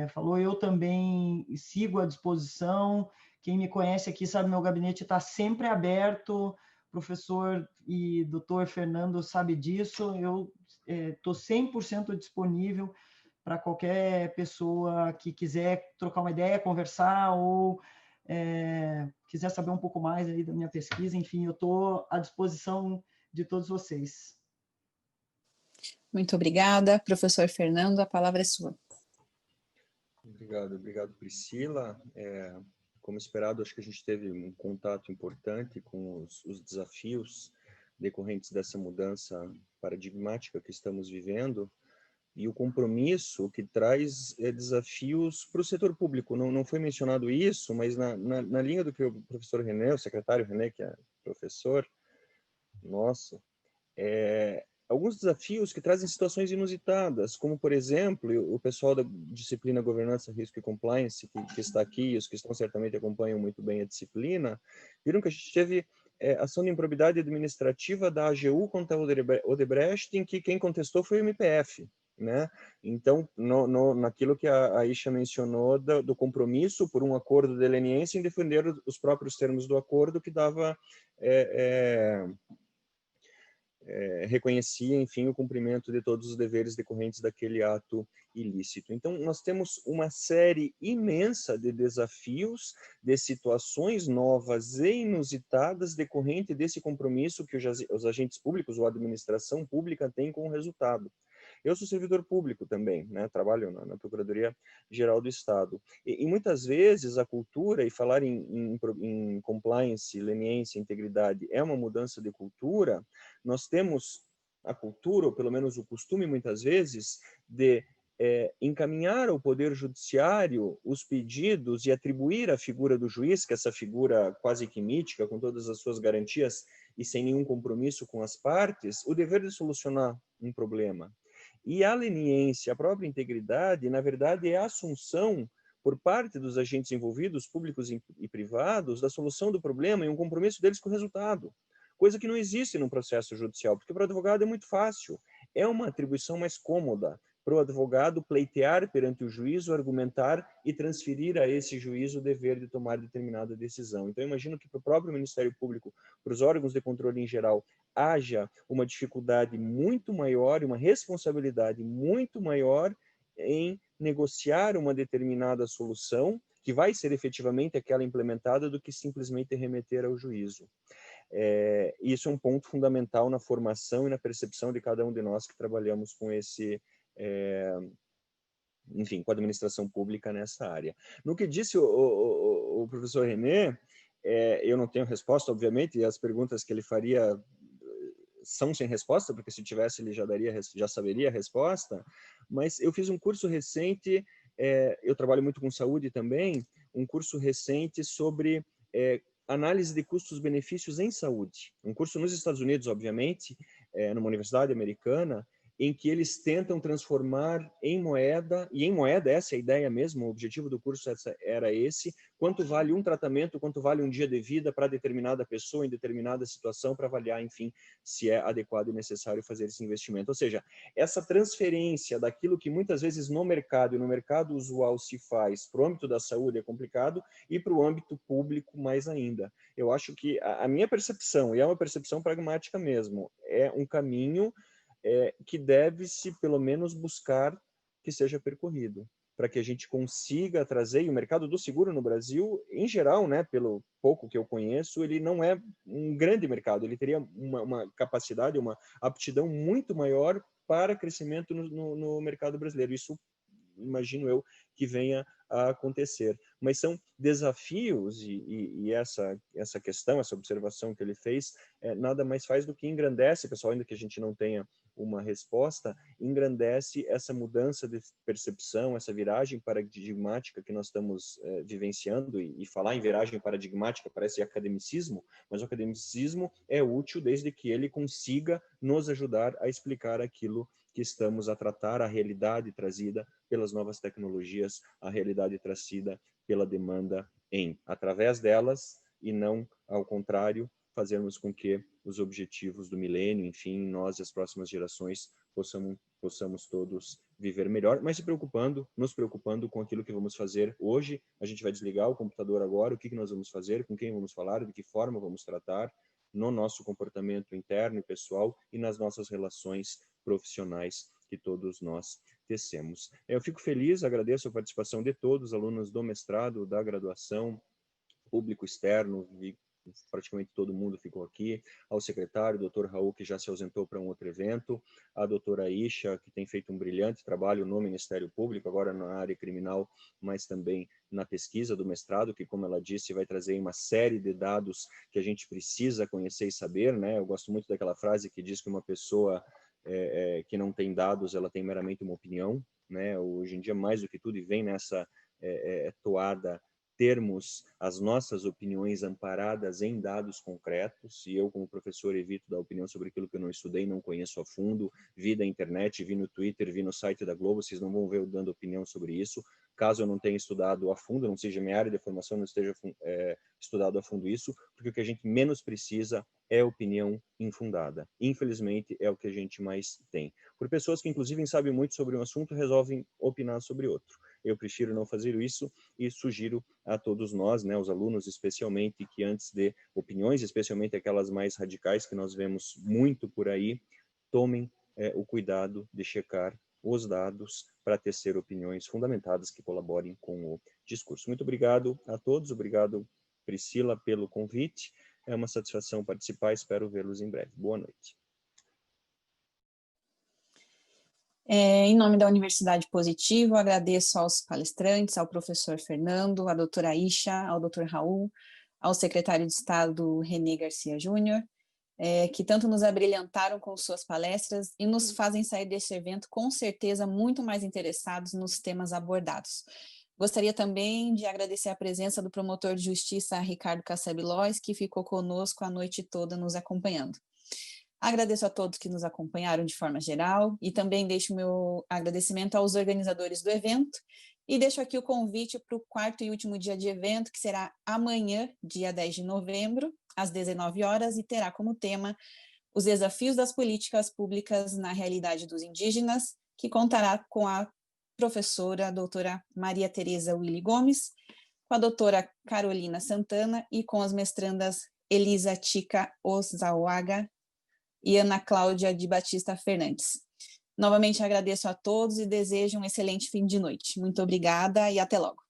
falou, eu também sigo à disposição. Quem me conhece aqui sabe, meu gabinete está sempre aberto. Professor e doutor Fernando sabe disso. Eu estou 100% disponível para qualquer pessoa que quiser trocar uma ideia, conversar ou quiser saber um pouco mais aí da minha pesquisa. Enfim, eu estou à disposição de todos vocês. Muito obrigada. Professor Fernando, a palavra é sua. Obrigado, Priscila. Como esperado, acho que a gente teve um contato importante com os desafios decorrentes dessa mudança paradigmática que estamos vivendo e o compromisso que traz desafios para o setor público. Não foi mencionado isso, mas na linha do que o professor René, o secretário René, que é professor nosso, alguns desafios que trazem situações inusitadas, como, por exemplo, o pessoal da disciplina Governança, Risco e Compliance, que está aqui, e os que estão certamente acompanham muito bem a disciplina, viram que a gente teve ação de improbidade administrativa da AGU contra a Odebrecht, em que quem contestou foi o MPF, né? Então, naquilo que a Isha mencionou do compromisso por um acordo de leniência em defender os próprios termos do acordo que dava... reconhecia, enfim, o cumprimento de todos os deveres decorrentes daquele ato ilícito. Então, nós temos uma série imensa de desafios, de situações novas e inusitadas decorrente desse compromisso que os agentes públicos ou a administração pública têm com o resultado. Eu sou servidor público também, né? Trabalho na Procuradoria-Geral do Estado. E muitas vezes a cultura, e falar em compliance, leniência, integridade, é uma mudança de cultura. Nós temos a cultura, ou pelo menos o costume, muitas vezes, de encaminhar ao Poder Judiciário os pedidos e atribuir à figura do juiz, que é essa figura quase que mítica, com todas as suas garantias e sem nenhum compromisso com as partes, o dever de solucionar um problema. E a leniência, a própria integridade, na verdade, é a assunção por parte dos agentes envolvidos, públicos e privados, da solução do problema e um compromisso deles com o resultado. Coisa que não existe no processo judicial, porque para o advogado é muito fácil. É uma atribuição mais cômoda para o advogado pleitear perante o juízo, argumentar e transferir a esse juízo o dever de tomar determinada decisão. Então, eu imagino que para o próprio Ministério Público, para os órgãos de controle em geral, haja uma dificuldade muito maior, uma responsabilidade muito maior em negociar uma determinada solução que vai ser efetivamente aquela implementada do que simplesmente remeter ao juízo. Isso é um ponto fundamental na formação e na percepção de cada um de nós que trabalhamos com enfim, com a administração pública nessa área. No que disse o professor René, eu não tenho resposta, obviamente, e as perguntas que ele faria são sem resposta, porque se tivesse ele já saberia a resposta, mas eu fiz um curso recente, eu trabalho muito com saúde também, um curso recente sobre análise de custos-benefícios em saúde. Um curso nos Estados Unidos, obviamente, numa universidade americana, em que eles tentam transformar em moeda, e em moeda essa é a ideia mesmo, o objetivo do curso era esse, quanto vale um tratamento, quanto vale um dia de vida para determinada pessoa, em determinada situação, para avaliar, enfim, se é adequado e necessário fazer esse investimento. Ou seja, essa transferência daquilo que muitas vezes no mercado, e no mercado usual se faz, para o âmbito da saúde é complicado, e para o âmbito público mais ainda. Eu acho que a minha percepção, e é uma percepção pragmática mesmo, é um caminho que deve-se, pelo menos, buscar que seja percorrido, para que a gente consiga trazer, e o mercado do seguro no Brasil, em geral, né, pelo pouco que eu conheço, ele não é um grande mercado, ele teria uma capacidade, uma aptidão muito maior para crescimento no mercado brasileiro. Isso, imagino eu, que venha a acontecer. Mas são desafios, e essa questão, essa observação que ele fez, nada mais faz do que engrandece, pessoal, ainda que a gente não tenha uma resposta, engrandece essa mudança de percepção, essa viragem paradigmática que nós estamos vivenciando, e falar em viragem paradigmática parece academicismo, mas o academicismo é útil desde que ele consiga nos ajudar a explicar aquilo que estamos a tratar, a realidade trazida pelas novas tecnologias, a realidade trazida pela demanda através delas, e não ao contrário, fazermos com que os objetivos do milênio, enfim, nós e as próximas gerações possamos todos viver melhor, mas nos preocupando com aquilo que vamos fazer hoje. A gente vai desligar o computador agora, o que nós vamos fazer, com quem vamos falar, de que forma vamos tratar, no nosso comportamento interno e pessoal e nas nossas relações profissionais que todos nós tecemos. Eu fico feliz, agradeço a participação de todos, alunos do mestrado, da graduação, público externo, e praticamente todo mundo ficou aqui, ao secretário, doutor Raul, que já se ausentou para um outro evento, a doutora Isha, que tem feito um brilhante trabalho no Ministério Público, agora na área criminal, mas também na pesquisa do mestrado, que, como ela disse, vai trazer uma série de dados que a gente precisa conhecer e saber, né? Eu gosto muito daquela frase que diz que uma pessoa que não tem dados, ela tem meramente uma opinião, né? Hoje em dia, mais do que tudo, e vem nessa toada, termos as nossas opiniões amparadas em dados concretos, e eu, como professor, evito dar opinião sobre aquilo que eu não estudei, não conheço a fundo, vi da internet, vi no Twitter, vi no site da Globo, vocês não vão ver eu dando opinião sobre isso, caso eu não tenha estudado a fundo, não seja minha área de formação, não esteja estudado a fundo isso, porque o que a gente menos precisa é opinião infundada. Infelizmente, é o que a gente mais tem. Por pessoas que, inclusive, sabem muito sobre um assunto, resolvem opinar sobre outro. Eu prefiro não fazer isso e sugiro a todos nós, né, os alunos especialmente, que antes de opiniões, especialmente aquelas mais radicais que nós vemos muito por aí, tomem o cuidado de checar os dados para tecer opiniões fundamentadas que colaborem com o discurso. Muito obrigado a todos, obrigado, Priscila, pelo convite. É uma satisfação participar, espero vê-los em breve. Boa noite. Em nome da Universidade Positivo, agradeço aos palestrantes, ao professor Fernando, à doutora Isha, ao doutor Raul, ao secretário de Estado René Garcia Júnior, que tanto nos abrilhantaram com suas palestras e nos fazem sair desse evento com certeza muito mais interessados nos temas abordados. Gostaria também de agradecer a presença do promotor de justiça Ricardo Casseb Lois, que ficou conosco a noite toda nos acompanhando. Agradeço a todos que nos acompanharam de forma geral e também deixo o meu agradecimento aos organizadores do evento e deixo aqui o convite para o quarto e último dia de evento, que será amanhã, dia 10 de novembro, às 19 horas, e terá como tema os desafios das políticas públicas na realidade dos indígenas, que contará com a professora a doutora Maria Tereza Willy Gomes, com a doutora Carolina Santana e com as mestrandas Elisa Tica Ozawaga e Ana Cláudia de Batista Fernandes. Novamente agradeço a todos e desejo um excelente fim de noite. Muito obrigada e até logo.